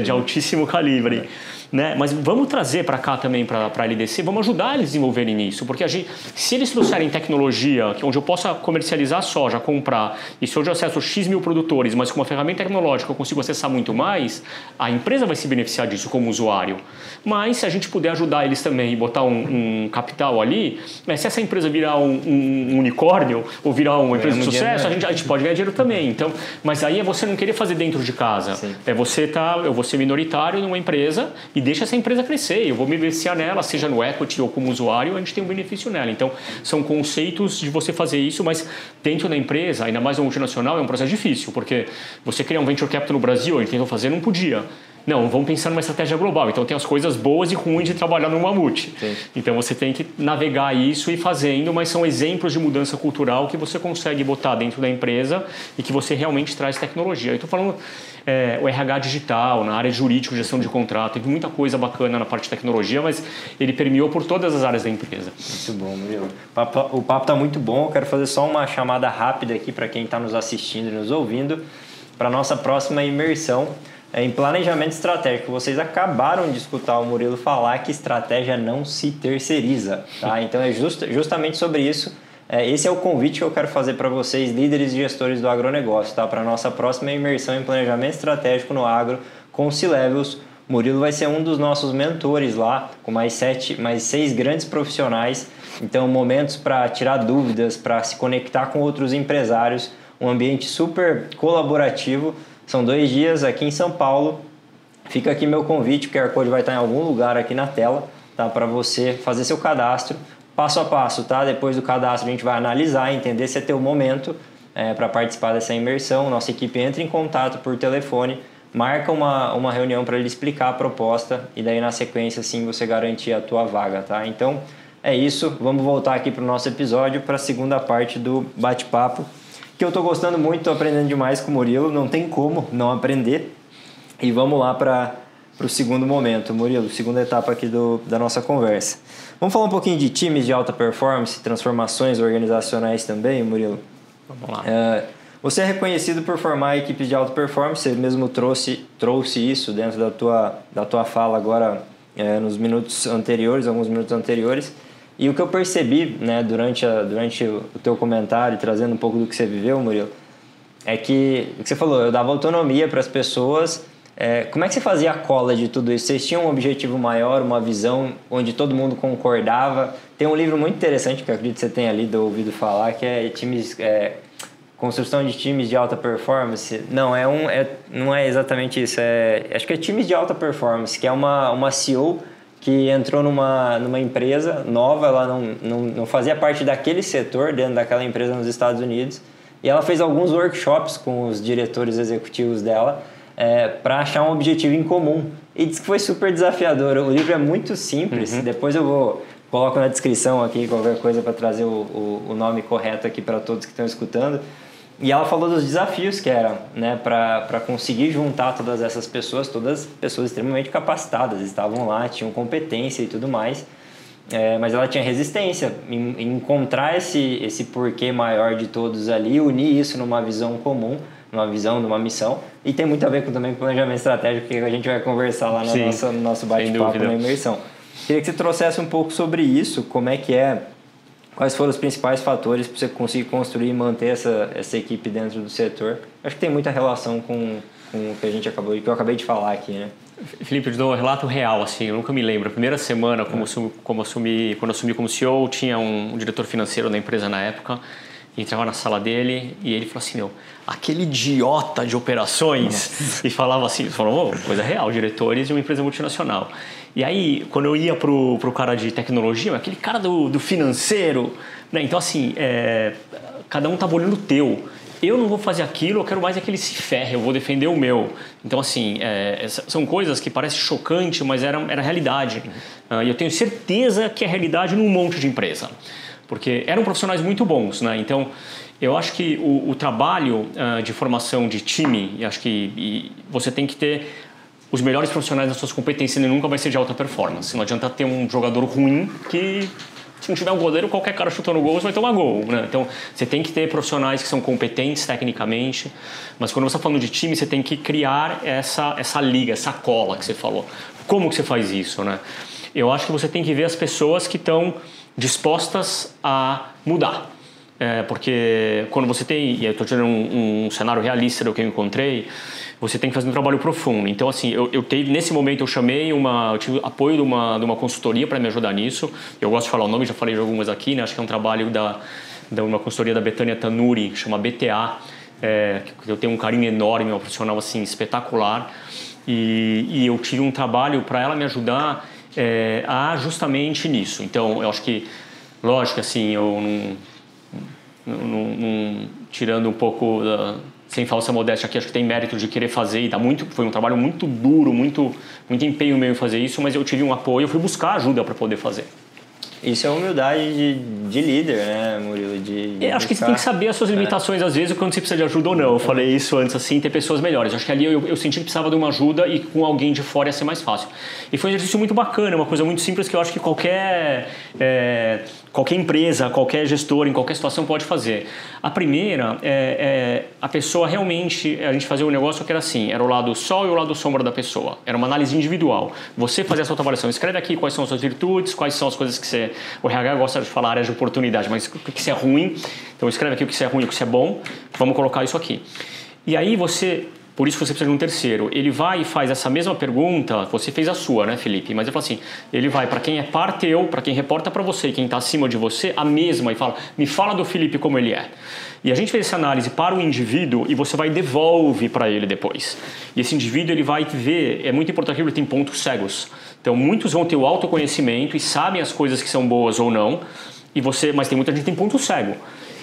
de altíssimo calibre. né? Mas vamos trazer para cá também, para a LDC, vamos ajudar eles a desenvolverem isso, porque se eles trouxerem tecnologia, onde eu possa comercializar soja, comprar, e se hoje eu acesso X mil produtores, mas com uma ferramenta tecnológica eu consigo acessar muito mais, a empresa vai se beneficiar disso como usuário. Mas se a gente puder ajudar eles também e botar um capital ali, se essa empresa virar um unicórnio ou virar uma empresa de sucesso, a gente pode ganhar dinheiro também. Então, mas aí é você não querer fazer dentro de casa. Sim. Eu vou ser minoritário numa empresa e deixa essa empresa crescer. Eu vou me beneficiar nela, seja no equity ou como usuário, a gente tem um benefício nela. Então, são conceitos de você fazer isso, mas dentro da empresa, ainda mais no multinacional, é um processo difícil, porque você criar um venture capital no Brasil, a gente tentou fazer, não podia. Não, vamos pensar numa estratégia global. Então tem as coisas boas e ruins de trabalhar no mamute. Sim. Então você tem que navegar isso e ir fazendo, mas são exemplos de mudança cultural que você consegue botar dentro da empresa e que você realmente traz tecnologia. Eu estou falando o RH digital, na área jurídica, gestão de contrato, teve muita coisa bacana na parte de tecnologia, mas ele permeou por todas as áreas da empresa. Muito bom, Murilo. O papo está muito bom. Eu quero fazer só uma chamada rápida aqui para quem está nos assistindo e nos ouvindo para a nossa próxima imersão em planejamento estratégico. Vocês acabaram de escutar o Murilo falar que estratégia não se terceiriza, tá? Então é justamente sobre isso. Esse é o convite que eu quero fazer para vocês, líderes e gestores do agronegócio, tá? Para a nossa próxima imersão em planejamento estratégico no agro com C-Levels. Murilo vai ser um dos nossos mentores lá, com mais 6 grandes profissionais. Então, momentos para tirar dúvidas, para se conectar com outros empresários, um ambiente super colaborativo. São 2 dias aqui em São Paulo. Fica aqui meu convite, o QR Code vai estar em algum lugar aqui na tela, tá? Para você fazer seu cadastro, passo a passo, tá? Depois do cadastro a gente vai analisar, entender se é teu momento para participar dessa imersão. Nossa equipe entra em contato por telefone, marca uma reunião para ele explicar a proposta e daí na sequência sim você garantir a tua vaga, tá? Então é isso, vamos voltar aqui para o nosso episódio, para a segunda parte do bate-papo, que eu estou gostando muito, estou aprendendo demais com o Murilo, não tem como não aprender. E vamos lá para o segundo momento, Murilo, segunda etapa aqui da nossa conversa. Vamos falar um pouquinho de times de alta performance, transformações organizacionais também, Murilo? Vamos lá. Você é reconhecido por formar equipes de alta performance, você mesmo trouxe isso dentro da tua fala agora nos minutos anteriores, alguns minutos anteriores. E o que eu percebi, né, durante o teu comentário, trazendo um pouco do que você viveu, Murilo, é que o que você falou, eu dava autonomia para as pessoas. Como é que você fazia a cola de tudo isso? Vocês tinham um objetivo maior, uma visão onde todo mundo concordava? Tem um livro muito interessante que eu acredito que você tenha lido ou ouvido falar, que é Construção de Times de Alta Performance. Não, não é exatamente isso. Acho que é Times de Alta Performance, que é uma CEO que entrou numa empresa nova, ela não fazia parte daquele setor dentro daquela empresa nos Estados Unidos, e ela fez alguns workshops com os diretores executivos dela para achar um objetivo em comum, e disse que foi super desafiador. O livro é muito simples, depois eu coloco na descrição aqui qualquer coisa para trazer o nome correto aqui para todos que estão escutando. E ela falou dos desafios que eram, né, para conseguir juntar todas essas pessoas, todas pessoas extremamente capacitadas, estavam lá, tinham competência e tudo mais, mas ela tinha resistência em encontrar esse porquê maior de todos ali, unir isso numa visão comum, numa visão, numa missão, e tem muito a ver também com planejamento estratégico, que a gente vai conversar lá no nosso bate-papo na imersão. Queria que você trouxesse um pouco sobre isso, como é que quais foram os principais fatores para você conseguir construir e manter essa equipe dentro do setor. Acho que tem muita relação com o que eu acabei de falar aqui, né? Felipe, eu te dou um relato real, assim, eu nunca me lembro. A primeira semana, quando eu assumi como CEO, tinha um diretor financeiro da empresa na época, e entrava na sala dele e ele falou assim, aquele idiota de operações, e falava assim, coisa real, diretores de uma empresa multinacional. E aí, quando eu ia pro cara de tecnologia, aquele cara do financeiro, né? Então assim, cada um tava olhando o teu. Eu não vou fazer aquilo, eu quero mais que ele se ferre, eu vou defender o meu. Então assim, são coisas que parecem chocantes, mas era realidade. E eu tenho certeza que é realidade num monte de empresa. Porque eram profissionais muito bons, né? Então, eu acho que o trabalho de formação de time, acho que você tem que ter os melhores profissionais nas suas competências, ele nunca vai ser de alta performance. Não adianta ter um jogador ruim que, se não tiver um goleiro, qualquer cara chutando gol, você vai tomar gol, né? Então, você tem que ter profissionais que são competentes tecnicamente, mas quando você está falando de time, você tem que criar essa liga, essa cola que você falou. como que você faz isso, né? Eu acho que você tem que ver as pessoas que estão dispostas a mudar. Porque quando você tem, e eu estou tirando um cenário realista do que eu encontrei, você tem que fazer um trabalho profundo. Então, assim, nesse momento eu tive apoio de uma consultoria para me ajudar nisso. Eu gosto de falar o nome, já falei de algumas aqui, né? Acho que é um trabalho de uma consultoria da Betânia Tanuri, que chama BTA, que eu tenho um carinho enorme, uma profissional assim, espetacular. E eu tive um trabalho para ela me ajudar justamente nisso. Então, eu acho que, lógico, assim, eu não tirando um pouco sem falsa modéstia aqui, acho que tem mérito de querer fazer, foi um trabalho muito duro, muito empenho meu em fazer isso, mas eu tive um apoio, eu fui buscar ajuda para poder fazer. Isso é humildade de líder, né, Murilo? Acho que você tem que saber as suas limitações, às vezes, quando você precisa de ajuda ou não. Eu falei isso antes, assim, ter pessoas melhores. Acho que ali eu senti que precisava de uma ajuda e com alguém de fora ia ser mais fácil. E foi um exercício muito bacana, uma coisa muito simples que eu acho que qualquer empresa, qualquer gestor, em qualquer situação pode fazer. A primeira a pessoa realmente, a gente fazia um negócio que era assim, era o lado sol e o lado sombra da pessoa. Era uma análise individual. Você fazia a sua avaliação, escreve aqui quais são as suas virtudes, quais são as coisas que o RH gosta de falar áreas de oportunidade, mas o que é ruim. Então escreve aqui o que é ruim, o que é bom. Vamos colocar isso aqui. E aí por isso você precisa de um terceiro. Ele vai e faz essa mesma pergunta, você fez a sua, né, Felipe? Mas ele fala assim, ele vai para quem é par teu, para quem reporta para você e quem está acima de você, a mesma, e fala, me fala do Felipe como ele é. E a gente fez essa análise para o indivíduo e você vai e devolve para ele depois. E esse indivíduo, ele vai ver, é muito importante que ele tem pontos cegos. Então, muitos vão ter o autoconhecimento e sabem as coisas que são boas ou não, mas tem muita gente que tem ponto cego.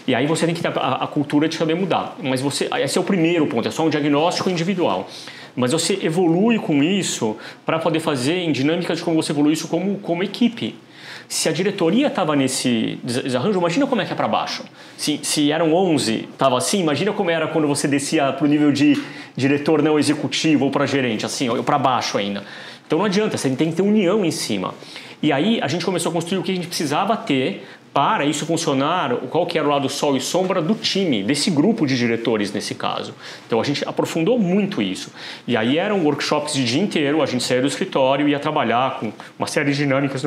E aí você tem que ter a cultura de saber mudar. Mas esse é o primeiro ponto, é só um diagnóstico individual. Mas você evolui com isso para poder fazer em dinâmicas de como você evolui isso como equipe. Se a diretoria estava nesse desarranjo, imagina como é que é para baixo. Se eram 11, estava assim, imagina como era quando você descia para o nível de diretor não executivo ou para gerente, assim, ou para baixo ainda. Então não adianta, você tem que ter união em cima. E aí a gente começou a construir o que a gente precisava ter para isso funcionar, qual que era o lado sol e sombra do time, desse grupo de diretores nesse caso. Então a gente aprofundou muito isso. E aí eram workshops de dia inteiro, a gente saía do escritório e ia trabalhar com uma série de dinâmicas.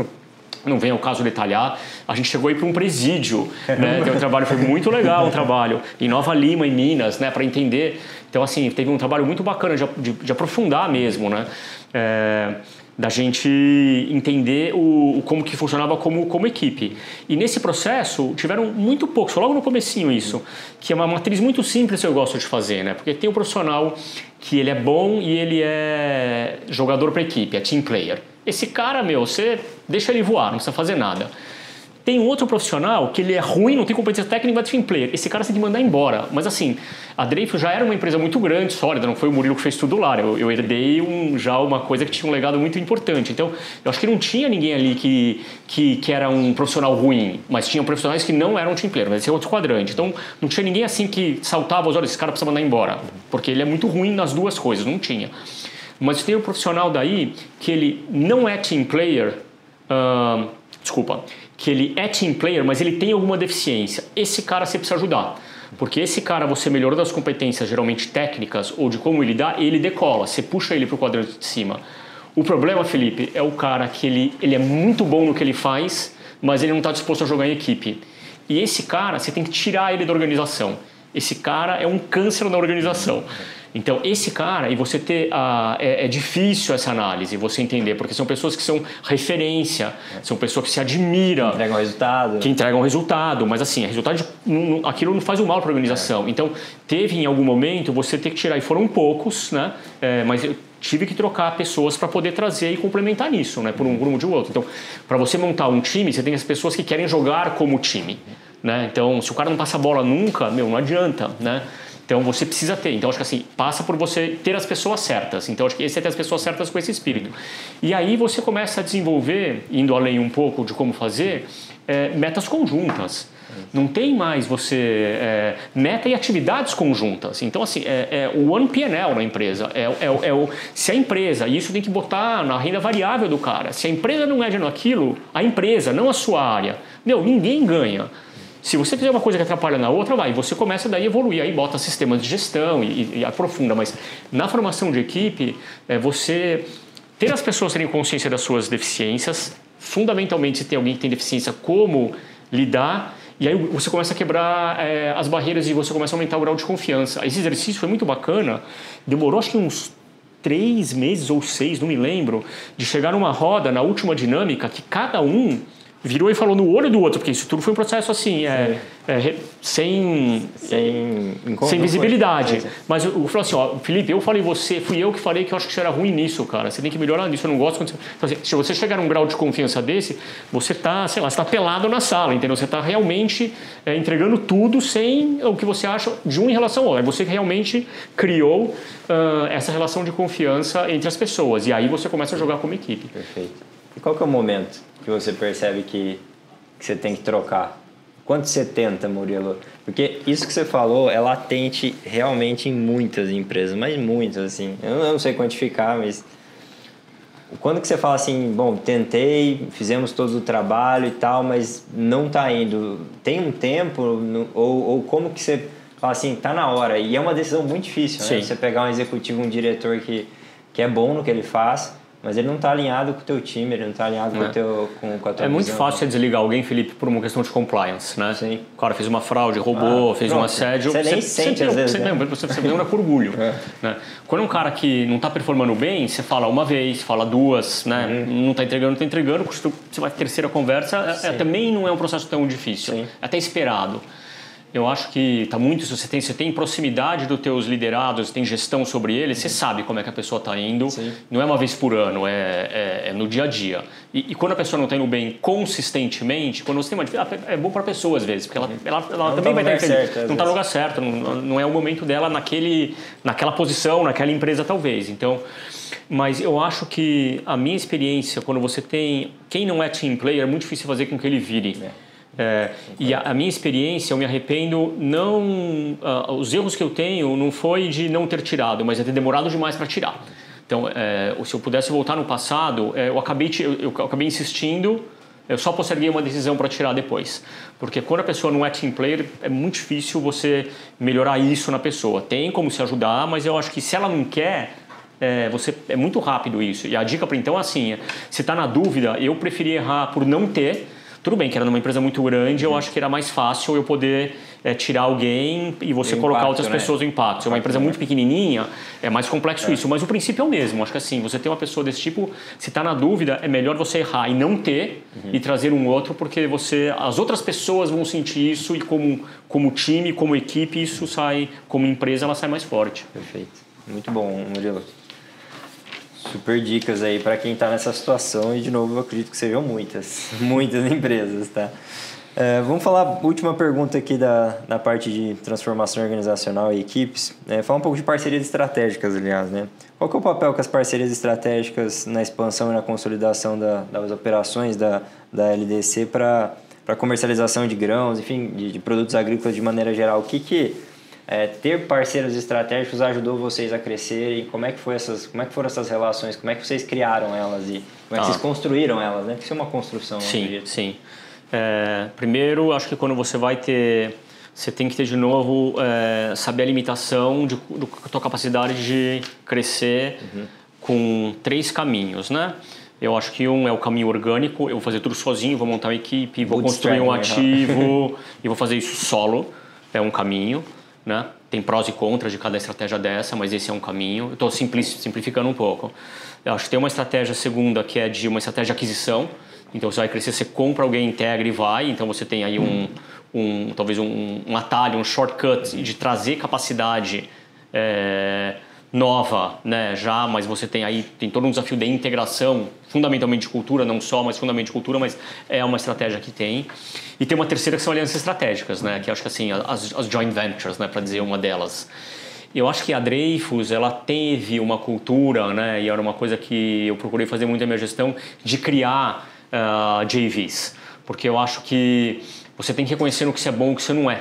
Não vem ao caso detalhar, a gente chegou aí para um presídio, né? Então, o trabalho foi muito legal, um trabalho em Nova Lima, em Minas, né? Para entender. Então, assim, teve um trabalho muito bacana de aprofundar mesmo, né? Da gente entender como que funcionava como equipe. E nesse processo, tiveram muito poucos, logo no comecinho isso, que é uma matriz muito simples que eu gosto de fazer, né? Porque tem um profissional que ele é bom e ele é jogador para equipe, é team player. Esse cara, você deixa ele voar, não precisa fazer nada. Tem um outro profissional que ele é ruim, não tem competência técnica, mas é team player. Esse cara você tem que mandar embora. Mas assim, a Dreyfus já era uma empresa muito grande, sólida, não foi o Murilo que fez tudo lá. Eu herdei já uma coisa que tinha um legado muito importante. Então, eu acho que não tinha ninguém ali que era um profissional ruim, mas tinham profissionais que não eram team player, mas esse é outro quadrante. Então, não tinha ninguém assim que saltava os olhos, esse cara precisa mandar embora, porque ele é muito ruim nas duas coisas, não tinha. Mas tem um profissional daí que ele não é team player, que ele é team player, mas ele tem alguma deficiência. Esse cara você precisa ajudar. Porque esse cara, você melhorou das competências geralmente técnicas ou de como ele dá, ele decola. Você puxa ele para o quadrante de cima. O problema, Felipe, é o cara que ele é muito bom no que ele faz, mas ele não está disposto a jogar em equipe. E esse cara, você tem que tirar ele da organização. Esse cara é um câncer na organização. Então, esse cara, e você ter é difícil essa análise, você entender, porque são pessoas que são referência, são pessoas que se admiram. Que entregam resultado, mas assim, aquilo não faz um mal para a organização. Então, teve em algum momento você ter que tirar, e foram poucos, né? Mas eu tive que trocar pessoas para poder trazer e complementar nisso, né? Por um grupo de outro. Então, para você montar um time, você tem as pessoas que querem jogar como time, né? Então, se o cara não passa a bola nunca, não adianta, né? Então você precisa ter. Então acho que assim, passa por você ter as pessoas certas. Então acho que esse é ter as pessoas certas com esse espírito. E aí você começa a desenvolver, indo além um pouco de como fazer, metas conjuntas. Não tem mais meta e atividades conjuntas. Então assim, o One P&L na empresa. Se a empresa, e isso tem que botar na renda variável do cara, se a empresa não é naquilo, a empresa, não a sua área, ninguém ganha. Se você fizer uma coisa que atrapalha na outra, você começa daí a evoluir, aí bota sistemas de gestão e aprofunda, mas na formação de equipe, você ter as pessoas terem consciência das suas deficiências, fundamentalmente se tem alguém que tem deficiência, como lidar, e aí você começa a quebrar as barreiras e você começa a aumentar o grau de confiança. Esse exercício foi muito bacana, demorou acho que uns 3 meses ou 6, não me lembro, de chegar numa roda, na última dinâmica, que cada um virou e falou no olho do outro, porque isso tudo foi um processo assim, sem visibilidade. Mas eu falei assim, ó, Felipe, fui eu que falei que eu acho que você era ruim nisso, cara. Você tem que melhorar nisso, eu não gosto. Então, assim, se você chegar num grau de confiança desse, você tá, sei lá, você tá pelado na sala, entendeu? Você tá realmente entregando tudo sem o que você acha de um em relação ao outro. Você realmente criou essa relação de confiança entre as pessoas. E aí você começa a jogar como equipe. Perfeito. E qual que é o momento que você percebe que você tem que trocar? Quanto você tenta, Murilo? Porque isso que você falou é latente realmente em muitas empresas, mas muitas, assim. Eu não sei quantificar, mas... Quando que você fala assim, bom, tentei, fizemos todo o trabalho e tal, mas não está indo. Tem um tempo? Ou como que você fala assim, tá na hora? E é uma decisão muito difícil, né? Você pegar um executivo, um diretor que é bom no que ele faz, mas ele não está alinhado com o teu time, ele não está alinhado com a tua visão. É muito fácil você desligar alguém, Felipe, por uma questão de compliance, né? Sim. O cara fez uma fraude, roubou, fez um assédio. Você nem sente às vezes, né? Você lembra por orgulho. Né? Quando é um cara que não está performando bem, você fala uma vez, fala duas, né? Não está entregando, você vai terceira conversa, também não é um processo tão difícil. Sim. É até esperado. Eu acho que está muito, se você tem proximidade dos teus liderados, tem gestão sobre eles, você sabe como é que a pessoa está indo. Sim. Não é uma vez por ano, é no dia a dia. E quando a pessoa não está indo bem consistentemente, quando você tem uma dificuldade, é bom para a pessoa às vezes, porque ela também vai estar não está no lugar certo, não é o momento dela naquela posição, naquela empresa talvez. Então, mas eu acho que a minha experiência, quando você tem quem não é team player, é muito difícil fazer com que ele vire. E a minha experiência, eu me arrependo, os erros que eu tenho não foi de não ter tirado, mas é ter demorado demais para tirar. Então, se eu pudesse voltar no passado, eu acabei insistindo, eu só posterguei uma decisão para tirar depois. Porque quando a pessoa não é team player, é muito difícil você melhorar isso na pessoa. Tem como se ajudar, mas eu acho que se ela não quer... é muito rápido isso. E a dica, então, é assim, se está na dúvida, eu preferi errar por não ter. Tudo bem que era numa empresa muito grande, eu acho que era mais fácil eu poder tirar alguém e você colocar outras pessoas no impacto. Se é uma empresa muito pequenininha, é mais complexo isso. Mas o princípio é o mesmo. Acho que assim, você tem uma pessoa desse tipo, se está na dúvida, é melhor você errar e não ter e trazer um outro, porque as outras pessoas vão sentir isso e como time, como equipe, isso sai, como empresa, ela sai mais forte. Perfeito. Muito bom, Murilo. Super dicas aí para quem está nessa situação e, de novo, eu acredito que sejam muitas empresas, tá? Vamos falar, última pergunta aqui da parte de transformação organizacional e equipes. Falar um pouco de parcerias estratégicas, aliás, né? Qual que é o papel que as parcerias estratégicas na expansão e na consolidação das operações da LDC para comercialização de grãos, enfim, de produtos agrícolas de maneira geral? O que ter parceiros estratégicos ajudou vocês a crescerem? Como é que foram essas relações? Como é que vocês criaram elas e como é que vocês construíram elas, né? Porque isso é uma construção. Sim. Primeiro, acho que quando você tem que ter de novo saber a limitação da tua capacidade de crescer com 3 caminhos, né? Eu acho que um é o caminho orgânico, eu vou fazer tudo sozinho, vou montar uma equipe, vou construir um ativo e vou fazer isso solo, é um caminho. Né? Tem prós e contras de cada estratégia dessa, mas esse é um caminho. Eu estou simplificando um pouco. Eu acho que tem uma estratégia segunda que é de uma estratégia de aquisição. Então você vai crescer, você compra alguém, integra e vai. Então você tem aí talvez um atalho, um shortcut de trazer capacidade nova, né? Mas você tem todo um desafio de integração, fundamentalmente de cultura, não só, mas fundamentalmente de cultura, mas é uma estratégia que tem. E tem uma terceira que são alianças estratégicas, né? Que acho que assim, as joint ventures, né? Para dizer uma delas. Eu acho que a Dreyfus, ela teve uma cultura, né? E era uma coisa que eu procurei fazer muito na minha gestão, de criar JVs. Porque eu acho que você tem que reconhecer no que você é bom e o que você não é.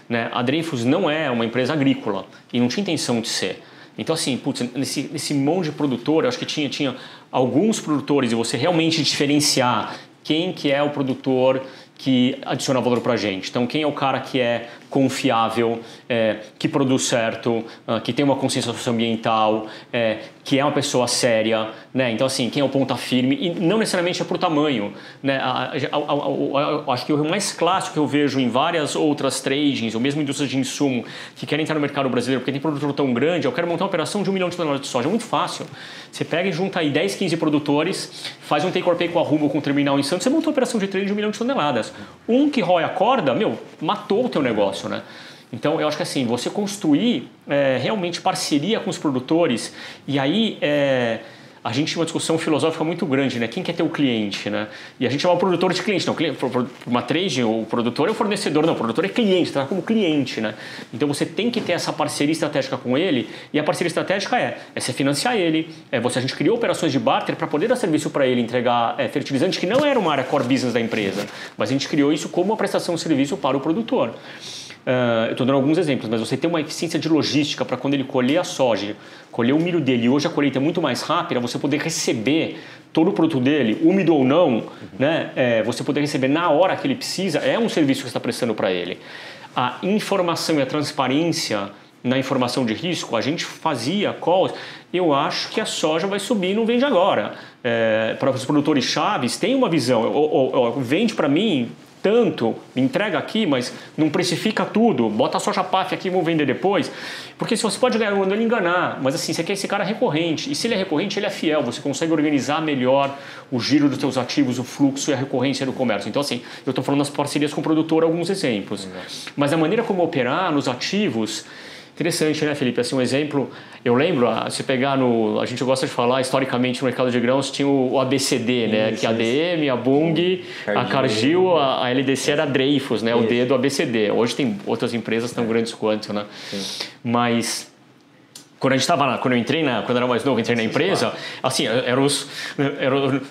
Né? A Dreyfus não é uma empresa agrícola e não tinha intenção de ser. Então, assim, nesse monte de produtor, eu acho que tinha alguns produtores e você realmente diferenciar quem que é o produtor que adiciona valor para a gente. Então, quem é o cara que é confiável, que produz certo, que tem uma consciência socioambiental, que é uma pessoa séria, né? Então, assim, quem é o ponta firme, e não necessariamente é por tamanho, né? Acho que o mais clássico que eu vejo em várias outras tradings, ou mesmo indústrias de insumo, que querem entrar no mercado brasileiro porque tem produtor tão grande, eu quero montar uma operação de 1 milhão de toneladas de soja. É muito fácil. Você pega e junta aí 10, 15 produtores, faz um take or pay com a Rumo, com o terminal em Santos, você monta uma operação de trade de 1 milhão de toneladas. Um que rói a corda, matou o teu negócio, né? Então, eu acho que assim, você construir realmente parceria com os produtores, e aí a gente tinha uma discussão filosófica muito grande, né? Quem quer ter o cliente, né? E a gente chama o produtor de cliente. Não, uma trade, o produtor é o fornecedor, não, o produtor é cliente, está como cliente, né? Então, você tem que ter essa parceria estratégica com ele, e a parceria estratégica é você financiar ele, a gente criou operações de barter para poder dar serviço para ele, entregar fertilizante, que não era uma área core business da empresa, mas a gente criou isso como uma prestação de serviço para o produtor. Eu estou dando alguns exemplos, mas você tem uma eficiência de logística para quando ele colher a soja, colher o milho dele, e hoje a colheita é muito mais rápida, você poder receber todo o produto dele, úmido ou não, né? Você poder receber na hora que ele precisa, é um serviço que você está prestando para ele. A informação e a transparência na informação de risco, a gente fazia calls, eu acho que a soja vai subir, não vende agora. Para os produtores chaves, tem uma visão, vende para mim tanto, me entrega aqui, mas não precifica tudo, bota a soja PAF aqui e vamos vender depois, porque se você pode ganhar quando ele enganar, mas assim, você quer esse cara recorrente, e se ele é recorrente, ele é fiel, você consegue organizar melhor o giro dos seus ativos, o fluxo e a recorrência do comércio. Então assim, eu estou falando das parcerias com o produtor, alguns exemplos, mas a maneira como operar nos ativos, interessante, né, Felipe? Assim, um exemplo, eu lembro, se pegar a gente gosta de falar, historicamente no mercado de grãos tinha o ABCD, né? Que a ADM, a Bunge, a Cargill, a LDC era a Dreyfus, né? O D do ABCD. Hoje tem outras empresas tão grandes quanto, né? Sim. Mas quando a gente estava quando eu entrei quando eu era mais novo, entrei na empresa, assim,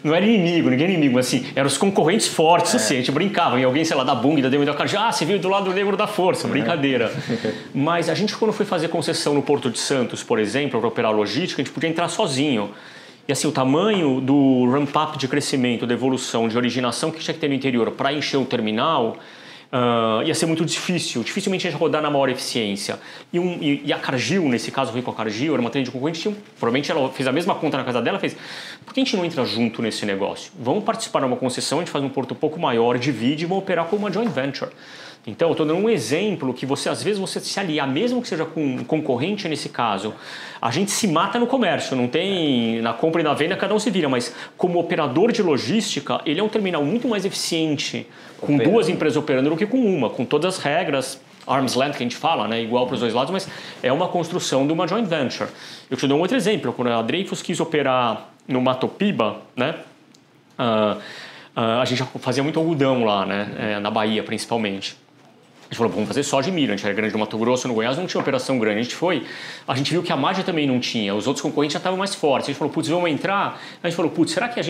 não era inimigo, ninguém inimigo, mas assim, eram os concorrentes fortes, assim, a gente brincava, e alguém, sei lá, da Bunge, da DM, da Cargill, você veio do lado negro da força, brincadeira. Mas a gente, quando foi fazer concessão no Porto de Santos, por exemplo, para operar logística, a gente podia entrar sozinho. E assim, o tamanho do ramp-up de crescimento, da evolução, de originação que tinha que ter no interior para encher o terminal, ia ser muito difícil, dificilmente a gente rodar na maior eficiência. E a Cargill, nesse caso, eu fui com a Cargill, era uma trade de concorrente, provavelmente ela fez a mesma conta na casa dela, por que a gente não entra junto nesse negócio? Vamos participar de uma concessão, a gente faz um porto um pouco maior, divide e vamos operar como uma joint venture. Então, eu estou dando um exemplo que às vezes você se aliar, mesmo que seja com um concorrente nesse caso, a gente se mata no comércio, não tem na compra e na venda, cada um se vira, mas como operador de logística, ele é um terminal muito mais eficiente com duas empresas operando do que com uma, com todas as regras, arm's length que a gente fala, né, igual para os dois lados, mas é uma construção de uma joint venture. Eu te dou um outro exemplo, quando a Dreyfus quis operar no Mato Piba, né, a gente fazia muito algodão lá, né, na Bahia principalmente. A gente falou, vamos fazer soja e milho. A gente era grande no Mato Grosso, no Goiás não tinha operação grande. A gente viu que a Madia também não tinha, os outros concorrentes já estavam mais fortes. A gente falou, vamos entrar? A gente falou, será que por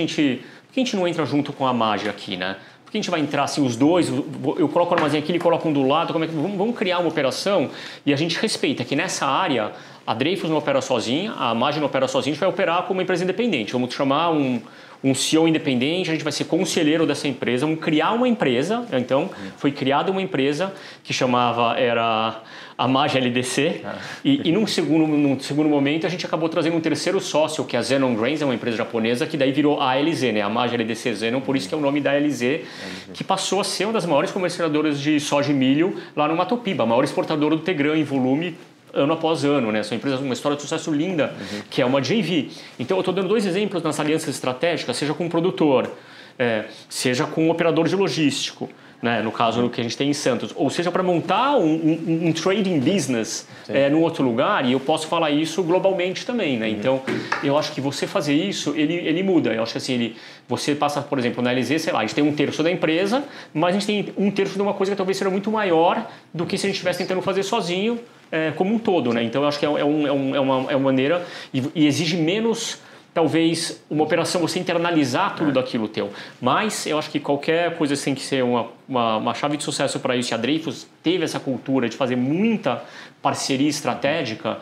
que a gente não entra junto com a Madia aqui, né? Por que a gente vai entrar assim, os dois, eu coloco o armazém aqui, ele coloca um do lado, vamos criar uma operação e a gente respeita que nessa área a Dreyfus não opera sozinha, a Madia não opera sozinha, a gente vai operar como uma empresa independente. Vamos chamar um CEO independente, a gente vai ser conselheiro dessa empresa, vamos criar uma empresa. Então, foi criada uma empresa que era a Magia LDC, e num segundo momento a gente acabou trazendo um terceiro sócio, que é a Zenon Grains, é uma empresa japonesa, que daí virou a ALZ, né? A Magia LDC Zenon, por isso que é o nome da ALZ, que passou a ser uma das maiores comercializadoras de soja e milho lá no Mato Piba, a maior exportadora do Tegran em volume, ano após ano, né? São empresas com uma história de sucesso linda, que é uma JV. Então, eu estou dando dois exemplos nas alianças estratégicas, seja com um produtor, seja com um operador de logístico, né? No caso do que a gente tem em Santos, ou seja, para montar um trading business num outro lugar, e eu posso falar isso globalmente também, né? Então, eu acho que você fazer isso, ele muda. Eu acho que assim, você passa, por exemplo, na LZ, sei lá, a gente tem 1/3 da empresa, mas a gente tem 1/3 de uma coisa que talvez seja muito maior do que se a gente estivesse tentando fazer sozinho, como um todo, né? Então, eu acho que é uma maneira e exige menos, talvez, uma operação, você internalizar tudo daquilo teu. Mas eu acho que qualquer coisa tem que ser uma chave de sucesso para isso. E a Dreyfus teve essa cultura de fazer muita parceria estratégica.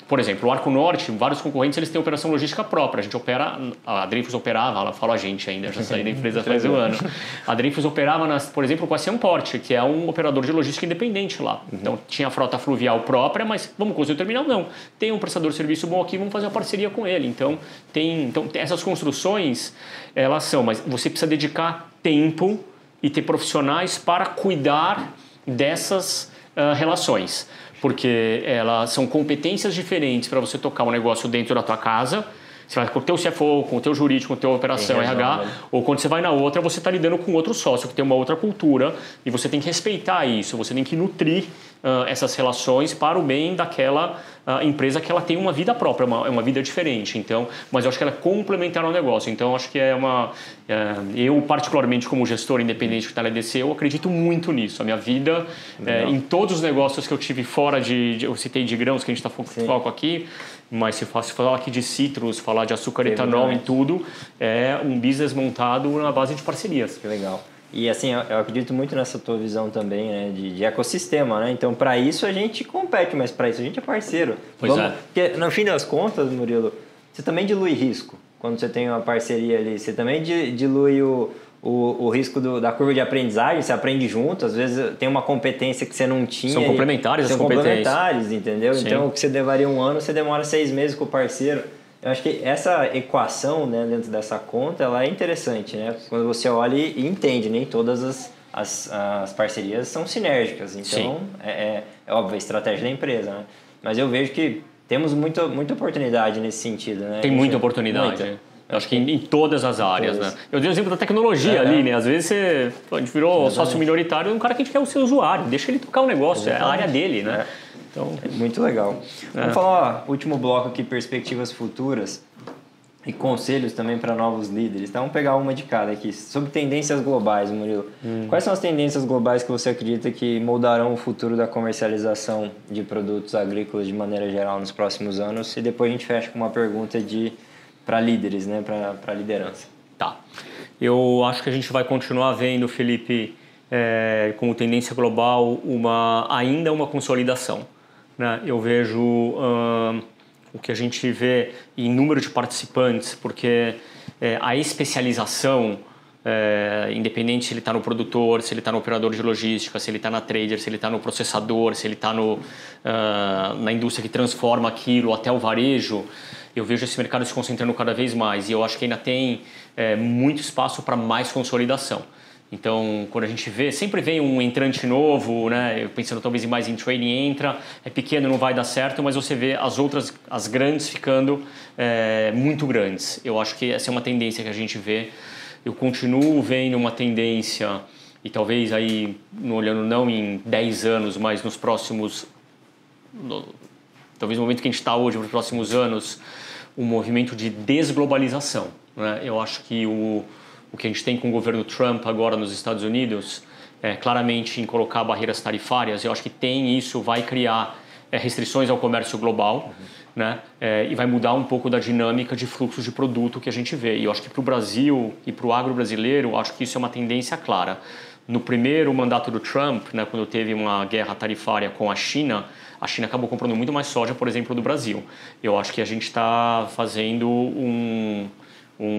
por exemplo, o Arco Norte, vários concorrentes eles têm operação logística própria. A gente opera, a Dreyfus operava, ela fala a gente ainda, já saí da empresa faz um ano. A Dreyfus operava, por exemplo, com a Seamport, que é um operador de logística independente lá. Então tinha a frota fluvial própria, mas vamos construir o terminal? Não. Tem um prestador de serviço bom aqui, vamos fazer uma parceria com ele. Então essas construções, elas são, mas você precisa dedicar tempo e ter profissionais para cuidar dessas relações. Porque elas são competências diferentes para você tocar um negócio dentro da tua casa. Você vai com o teu CFO, com o teu jurídico, com a tua operação, RH, ou quando você vai na outra, você está lidando com outro sócio que tem uma outra cultura e você tem que respeitar isso, você tem que nutrir essas relações para o bem daquela empresa que ela tem uma vida própria, uma vida diferente. Então, mas eu acho que ela é complementar ao negócio. Então, acho que eu, particularmente como gestor independente que está na EDC, eu acredito muito nisso. A minha vida, em todos os negócios que eu tive fora eu citei de grãos, que a gente está foco aqui, mas se falar aqui de citros, falar de açúcar e etanol em tudo, é um business montado na base de parcerias. Que legal. E assim, eu acredito muito nessa tua visão também, né, de ecossistema, né? Então, para isso a gente compete, mas para isso a gente é parceiro. Porque, no fim das contas, Murilo, você também dilui risco. Quando você tem uma parceria ali, você também dilui o risco da curva de aprendizagem, você aprende junto, às vezes tem uma competência que você não tinha. São complementares as competências. São complementares, entendeu? Sim. Então, o que você levaria um ano, você demora 6 meses com o parceiro. Eu acho que essa equação, né, dentro dessa conta, ela é interessante, né? Quando você olha e entende, nem todas as parcerias são sinérgicas. Então, é óbvio, a estratégia da empresa, né? Mas eu vejo que temos muita oportunidade nesse sentido, né? Tem muita oportunidade. Eu acho que em todas as áreas, né? Eu dei o exemplo da tecnologia ali, né? Às vezes a gente virou sócio minoritário, um cara que a gente quer o seu usuário, deixa ele tocar o negócio, é a área dele, né? Então, é muito legal. Vamos falar, último bloco aqui, perspectivas futuras e conselhos também para novos líderes. Então, vamos pegar uma de cada aqui. Sobre tendências globais, Murilo. Quais são as tendências globais que você acredita que moldarão o futuro da comercialização de produtos agrícolas de maneira geral nos próximos anos? E depois a gente fecha com uma pergunta para líderes, né? Para liderança. Tá. Eu acho que a gente vai continuar vendo, Felipe, como tendência global, ainda uma consolidação. Né? Eu vejo o que a gente vê em número de participantes, porque a especialização, independente se ele está no produtor, se ele está no operador de logística, se ele está na trader, se ele está no processador, se ele está na indústria que transforma aquilo até o varejo, eu vejo esse mercado se concentrando cada vez mais e eu acho que ainda tem muito espaço para mais consolidação. Então, quando a gente sempre vem um entrante novo, né, pensando talvez mais em trading, entra, é pequeno, não vai dar certo, mas você vê as grandes ficando muito grandes. Eu acho que essa é uma tendência que a gente vê. Eu continuo vendo uma tendência, e talvez aí, olhando não em 10 anos, mas nos próximos, talvez no momento que a gente está hoje, nos próximos anos, um movimento de desglobalização. Né? Eu acho que o que a gente tem com o governo Trump agora nos Estados Unidos, claramente em colocar barreiras tarifárias, eu acho que isso vai criar restrições ao comércio global, né? E vai mudar um pouco da dinâmica de fluxo de produto que a gente vê. E eu acho que para o Brasil e para o agro brasileiro, eu acho que isso é uma tendência clara. No primeiro mandato do Trump, né, quando teve uma guerra tarifária com a China acabou comprando muito mais soja, por exemplo, do Brasil. Eu acho que a gente está fazendo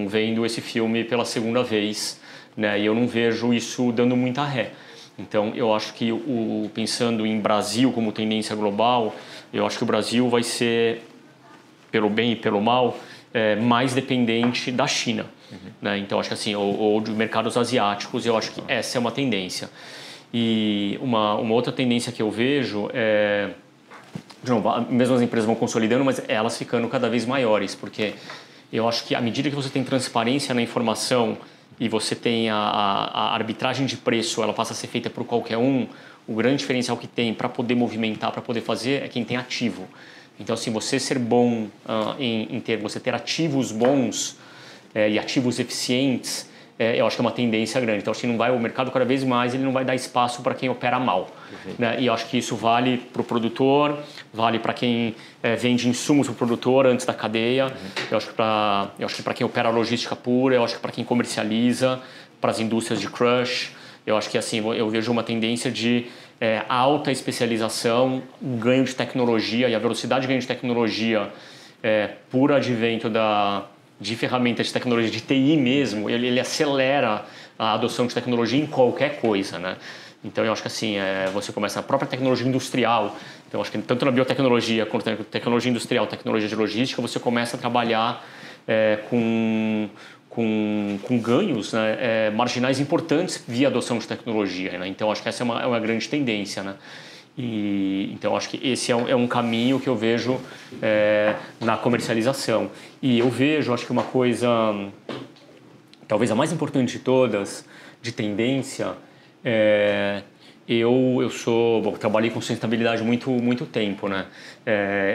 vendo esse filme pela segunda vez, né? E eu não vejo isso dando muita ré. Então, eu acho que, pensando em Brasil como tendência global, eu acho que o Brasil vai ser, pelo bem e pelo mal, mais dependente da China. Né? Então, acho que assim, ou de mercados asiáticos, eu acho que essa é uma tendência. E uma outra tendência que eu vejo de novo, mesmo as empresas vão consolidando, mas elas ficando cada vez maiores, porque eu acho que à medida que você tem transparência na informação e você tem a arbitragem de preço, ela passa a ser feita por qualquer um, o grande diferencial que tem para poder movimentar, para poder fazer, é quem tem ativo. Então, assim, você ser bom você ter ativos bons e ativos eficientes, eu acho que é uma tendência grande. Então, acho que o mercado cada vez mais ele não vai dar espaço para quem opera mal. Né? E eu acho que isso vale para o produtor, vale para quem vende insumos para o produtor antes da cadeia. Eu acho que para quem opera logística pura, eu acho que para quem comercializa, para as indústrias de crush. Eu acho que assim, eu vejo uma tendência de a alta especialização, o ganho de tecnologia e a velocidade de ganho de tecnologia por advento de ferramentas de tecnologia, de TI mesmo, ele acelera a adoção de tecnologia em qualquer coisa, né? Então, eu acho que assim, você começa na própria tecnologia industrial. Então, eu acho que tanto na biotecnologia quanto na tecnologia industrial, tecnologia de logística, você começa a trabalhar com ganhos, né, marginais importantes via adoção de tecnologia, né? Então, acho que essa é uma grande tendência, né? Então, acho que esse é um caminho que eu vejo na comercialização. E eu vejo, acho que uma coisa, talvez a mais importante de todas, de tendência, eu trabalhei com sustentabilidade muito tempo, né?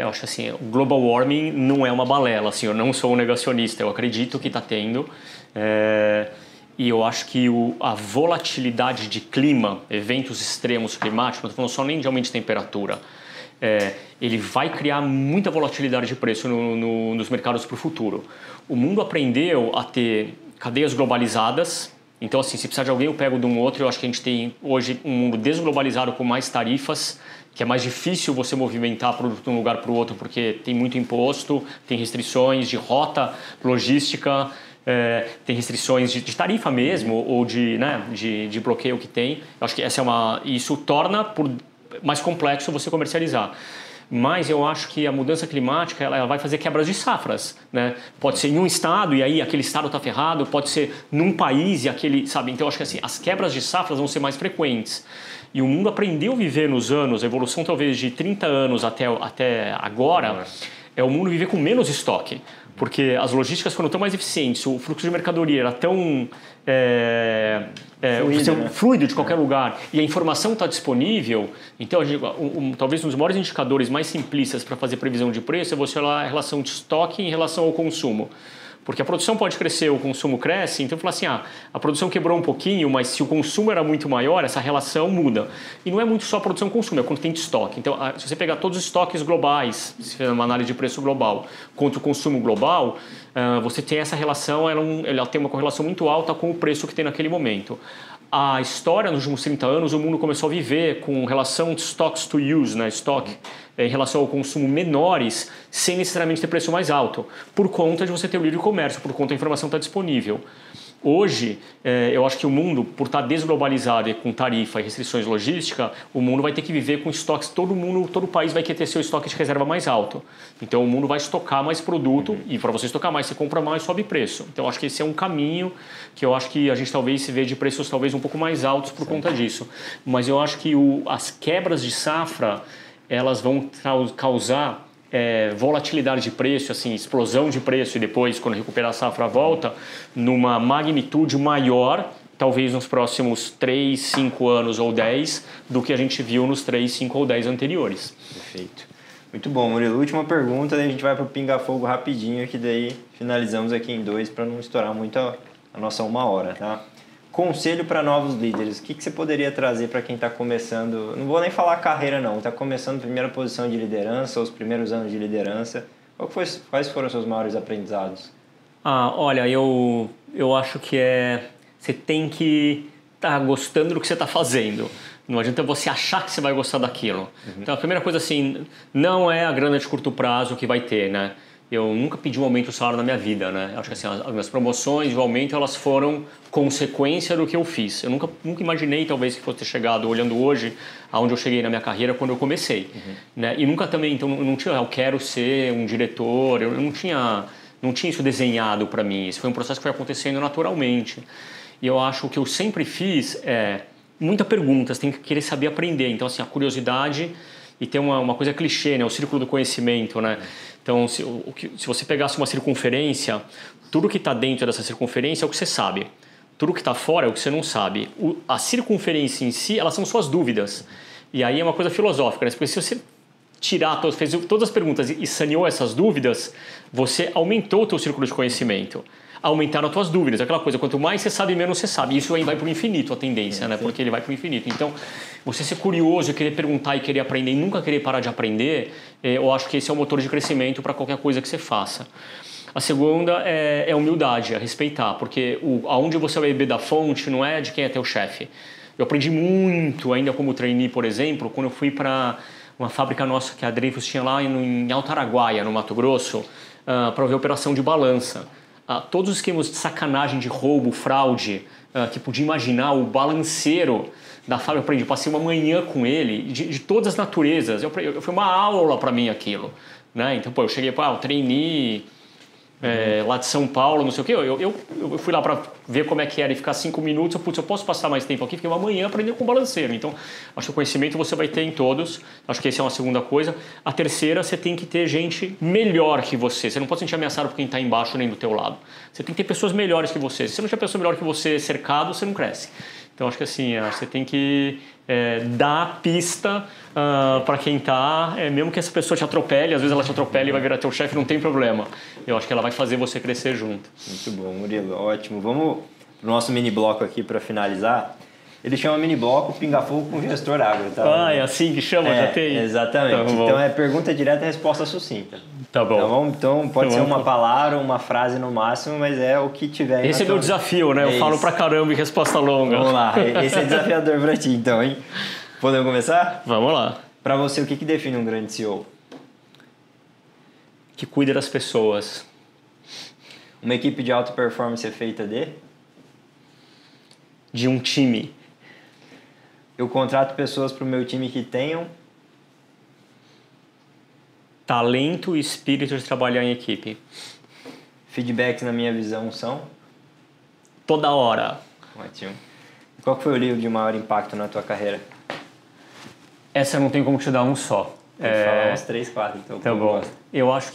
Eu acho assim, o global warming não é uma balela, assim, eu não sou um negacionista, eu acredito que está tendo, e eu acho que a volatilidade de clima, eventos extremos climáticos, não estou falando só nem de aumento de temperatura, ele vai criar muita volatilidade de preço nos mercados para o futuro. O mundo aprendeu a ter cadeias globalizadas. Então, assim, se precisar de alguém, eu pego de um outro. Eu acho que a gente tem hoje um mundo desglobalizado com mais tarifas, que é mais difícil você movimentar produto de um lugar para o outro, porque tem muito imposto, tem restrições de rota logística, tem restrições de tarifa mesmo, ou de bloqueio que tem. Eu acho que isso torna mais complexo você comercializar. Mas eu acho que a mudança climática ela vai fazer quebras de safras, né? Pode ser em um estado e aí aquele estado está ferrado, pode ser num país e aquele, sabe? Então eu acho que assim, as quebras de safras vão ser mais frequentes. E o mundo aprendeu a viver nos anos, a evolução talvez de 30 anos até agora, o mundo viver com menos estoque. Porque as logísticas foram tão mais eficientes, o fluxo de mercadoria era tão fluido de qualquer lugar e a informação está disponível. Então, talvez um dos maiores indicadores mais simplistas para fazer previsão de preço é você olhar a relação de estoque em relação ao consumo. Porque a produção pode crescer, o consumo cresce, então fala assim, a produção quebrou um pouquinho, mas se o consumo era muito maior, essa relação muda. E não é muito só produção e consumo, é quanto tem de estoque. Então, se você pegar todos os estoques globais, se fizer uma análise de preço global, contra o consumo global, você tem essa relação, ela tem uma correlação muito alta com o preço que tem naquele momento. A história, nos últimos 30 anos, o mundo começou a viver com relação de stocks to use, né? Estoque em relação ao consumo menores, sem necessariamente ter preço mais alto, por conta de você ter o livre comércio, por conta da informação estar disponível. Hoje, eu acho que o mundo, por estar desglobalizado e com tarifa e restrições logísticas, o mundo vai ter que viver com estoques, todo país vai querer ter seu estoque de reserva mais alto. Então, o mundo vai estocar mais produto e para você estocar mais, você compra mais, sobe preço. Então, acho que esse é um caminho que eu acho que a gente talvez se vê de preços talvez um pouco mais altos por conta disso. Mas eu acho que as quebras de safra, elas vão causar volatilidade de preço, assim, explosão de preço e depois, quando recuperar a safra, volta numa magnitude maior, talvez nos próximos 3, 5 anos ou 10, do que a gente viu nos 3, 5 ou 10 anteriores. Perfeito. Muito bom, Murilo. Última pergunta, daí a gente vai para o pinga-fogo rapidinho, que daí finalizamos aqui em 2 para não estourar muito a nossa 1 hora, tá? Conselho para novos líderes. O que você poderia trazer para quem está começando? Não vou nem falar carreira, não. Está começando primeira posição de liderança, os primeiros anos de liderança. Quais foram os seus maiores aprendizados? Olha, eu acho que você tem que estar gostando do que você está fazendo. Não adianta você achar que você vai gostar daquilo. Então, a primeira coisa, assim, não é a grana de curto prazo que vai ter, né? Eu nunca pedi um aumento do salário na minha vida, né? Eu acho que assim, as minhas promoções e o aumento, elas foram consequência do que eu fiz. Eu nunca imaginei, talvez, que fosse ter chegado, olhando hoje, aonde eu cheguei na minha carreira quando eu comecei. Né? E nunca também, então, eu não tinha, eu quero ser um diretor, eu não tinha isso desenhado para mim. Isso foi um processo que foi acontecendo naturalmente. E eu acho que o que eu sempre fiz muita pergunta, você tem que querer saber aprender. Então, assim, a curiosidade e tem uma coisa clichê, né? O círculo do conhecimento, né? Então, se você pegasse uma circunferência, tudo que está dentro dessa circunferência é o que você sabe. Tudo que está fora é o que você não sabe. A circunferência em si, elas são suas dúvidas. E aí é uma coisa filosófica, né? Porque se você fez todas as perguntas e saneou essas dúvidas, você aumentou o teu círculo de conhecimento. Aumentaram as tuas dúvidas, aquela coisa, quanto mais você sabe, menos você sabe. Isso aí vai para o infinito, a tendência, né? Porque ele vai para o infinito. Então, você ser curioso, querer perguntar e querer aprender e nunca querer parar de aprender, eu acho que esse é o motor de crescimento para qualquer coisa que você faça. A segunda é humildade, é respeitar, porque aonde você vai beber da fonte não é de quem é teu chefe. Eu aprendi muito ainda como trainee, por exemplo, quando eu fui para uma fábrica nossa que a Dreyfus tinha lá em Alto Araguaia, no Mato Grosso, para ver operação de balança. Todos os esquemas de sacanagem, de roubo, fraude, que podia imaginar, o balanceiro da fábrica, eu aprendi, passei uma manhã com ele, de todas as naturezas. Foi uma aula para mim aquilo. Né? Então, eu cheguei, eu trainee lá de São Paulo, não sei o quê. Eu fui lá para ver como é que era e ficar 5 minutos. Eu posso passar mais tempo aqui? Fiquei uma manhã aprendendo com o balanceiro. Então, acho que o conhecimento você vai ter em todos. Acho que essa é uma segunda coisa. A terceira, você tem que ter gente melhor que você. Você não pode se sentir ameaçado por quem está embaixo nem do teu lado. Você tem que ter pessoas melhores que você. Se você não tiver pessoa melhor que você cercado, você não cresce. Então, acho que assim, você tem que dar pista para quem está, mesmo que essa pessoa te atropele, às vezes ela te atropela e vai virar teu chefe, não tem problema. Eu acho que ela vai fazer você crescer junto. Muito bom, Murilo, ótimo. Vamos pro nosso mini bloco aqui para finalizar. Ele chama mini bloco Pinga Fogo com Gestor Agro, tá? É assim que chama? Já tem? Exatamente. Tá, então é pergunta direta e resposta sucinta. Tá bom. Tá bom? Então pode ser uma palavra, uma frase no máximo, mas é o que tiver aí. Esse é meu desafio, né? Eu falo pra caramba em resposta longa. Vamos lá, esse é desafiador pra ti então, hein? Podemos começar? Vamos lá. Pra você, o que define um grande CEO? Que cuida das pessoas. Uma equipe de alta performance é feita de um time. Eu contrato pessoas para o meu time que tenham talento e espírito de trabalhar em equipe. Feedbacks, na minha visão, são toda hora. Ótimo. Qual foi o livro de maior impacto na tua carreira? Essa eu não tenho como te dar um só. Vou falar uns 3, 4, então. Tá bom. Eu acho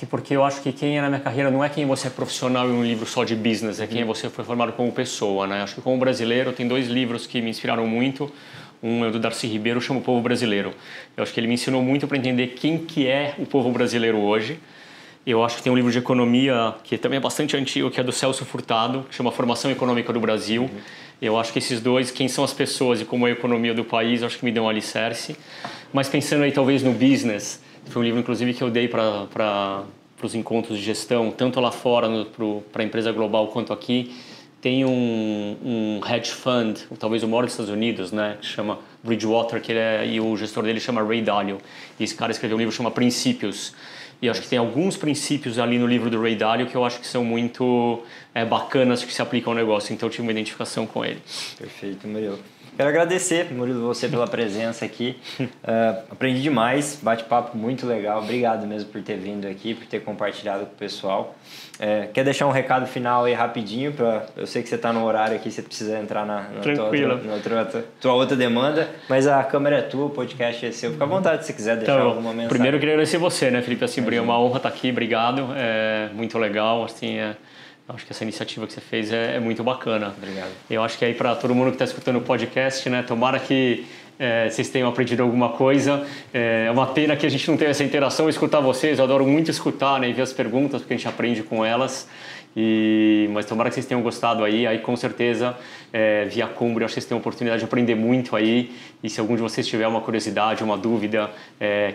que quem é na minha carreira não é quem você é profissional em um livro só de business, é quem você foi formado como pessoa, né? Acho que como brasileiro tem 2 livros que me inspiraram muito. Um é o do Darcy Ribeiro, chama O Povo Brasileiro. Eu acho que ele me ensinou muito para entender quem que é o povo brasileiro hoje. Eu acho que tem um livro de economia que também é bastante antigo, que é do Celso Furtado, que chama Formação Econômica do Brasil. Eu acho que esses 2, quem são as pessoas e como é a economia do país, acho que me dão um alicerce. Mas pensando aí talvez no business, foi um livro inclusive que eu dei para os encontros de gestão, tanto lá fora para a empresa global quanto aqui. Tem um hedge fund, talvez o maior dos Estados Unidos, né, que chama Bridgewater, e o gestor dele chama Ray Dalio. E esse cara escreveu um livro que chama Princípios. E eu acho que tem alguns princípios ali no livro do Ray Dalio que eu acho que são muito bacanas, que se aplicam ao negócio. Então eu tive uma identificação com ele. Perfeito, Murilo. Quero agradecer, Murilo, você pela presença aqui. Aprendi demais, bate-papo muito legal. Obrigado mesmo por ter vindo aqui, por ter compartilhado com o pessoal. Quer deixar um recado final aí rapidinho? Eu sei que você está no horário aqui, você precisa entrar na tua outra demanda, mas a câmera é tua, o podcast é seu. Fica à vontade se quiser deixar alguma mensagem. Primeiro eu queria agradecer você, né, Felipe? Assim, é uma honra estar aqui, obrigado. É muito legal, assim, acho que essa iniciativa que você fez é muito bacana. Obrigado. Eu acho que aí para todo mundo que está escutando o podcast, né, tomara que vocês tenham aprendido alguma coisa. É uma pena que a gente não tenha essa interação, escutar vocês. Eu adoro muito escutar, né, e ver as perguntas, porque a gente aprende com elas. Mas tomara que vocês tenham gostado aí com certeza, via Cumbri, acho que vocês têm a oportunidade de aprender muito aí. E se algum de vocês tiver uma curiosidade, uma dúvida,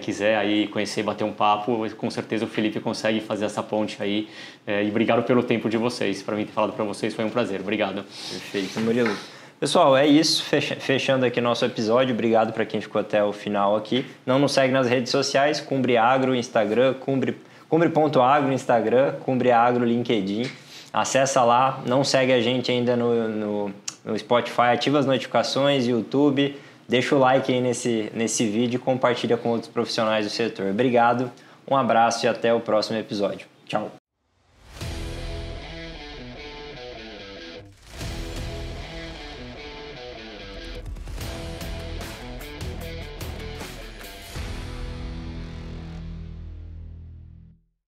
quiser aí conhecer, bater um papo, com certeza o Felipe consegue fazer essa ponte aí. E obrigado pelo tempo de vocês. Para mim ter falado para vocês foi um prazer. Obrigado. Perfeito, Murilo. Pessoal, é isso. Fechando aqui nosso episódio. Obrigado para quem ficou até o final aqui. Não nos segue nas redes sociais, Cumbri Agro, Instagram, Cumbri.agro, Instagram, Cumbri Agro, LinkedIn. Acessa lá. Não segue a gente ainda no Spotify. Ativa as notificações, YouTube. Deixa o like aí nesse vídeo e compartilha com outros profissionais do setor. Obrigado, um abraço e até o próximo episódio. Tchau.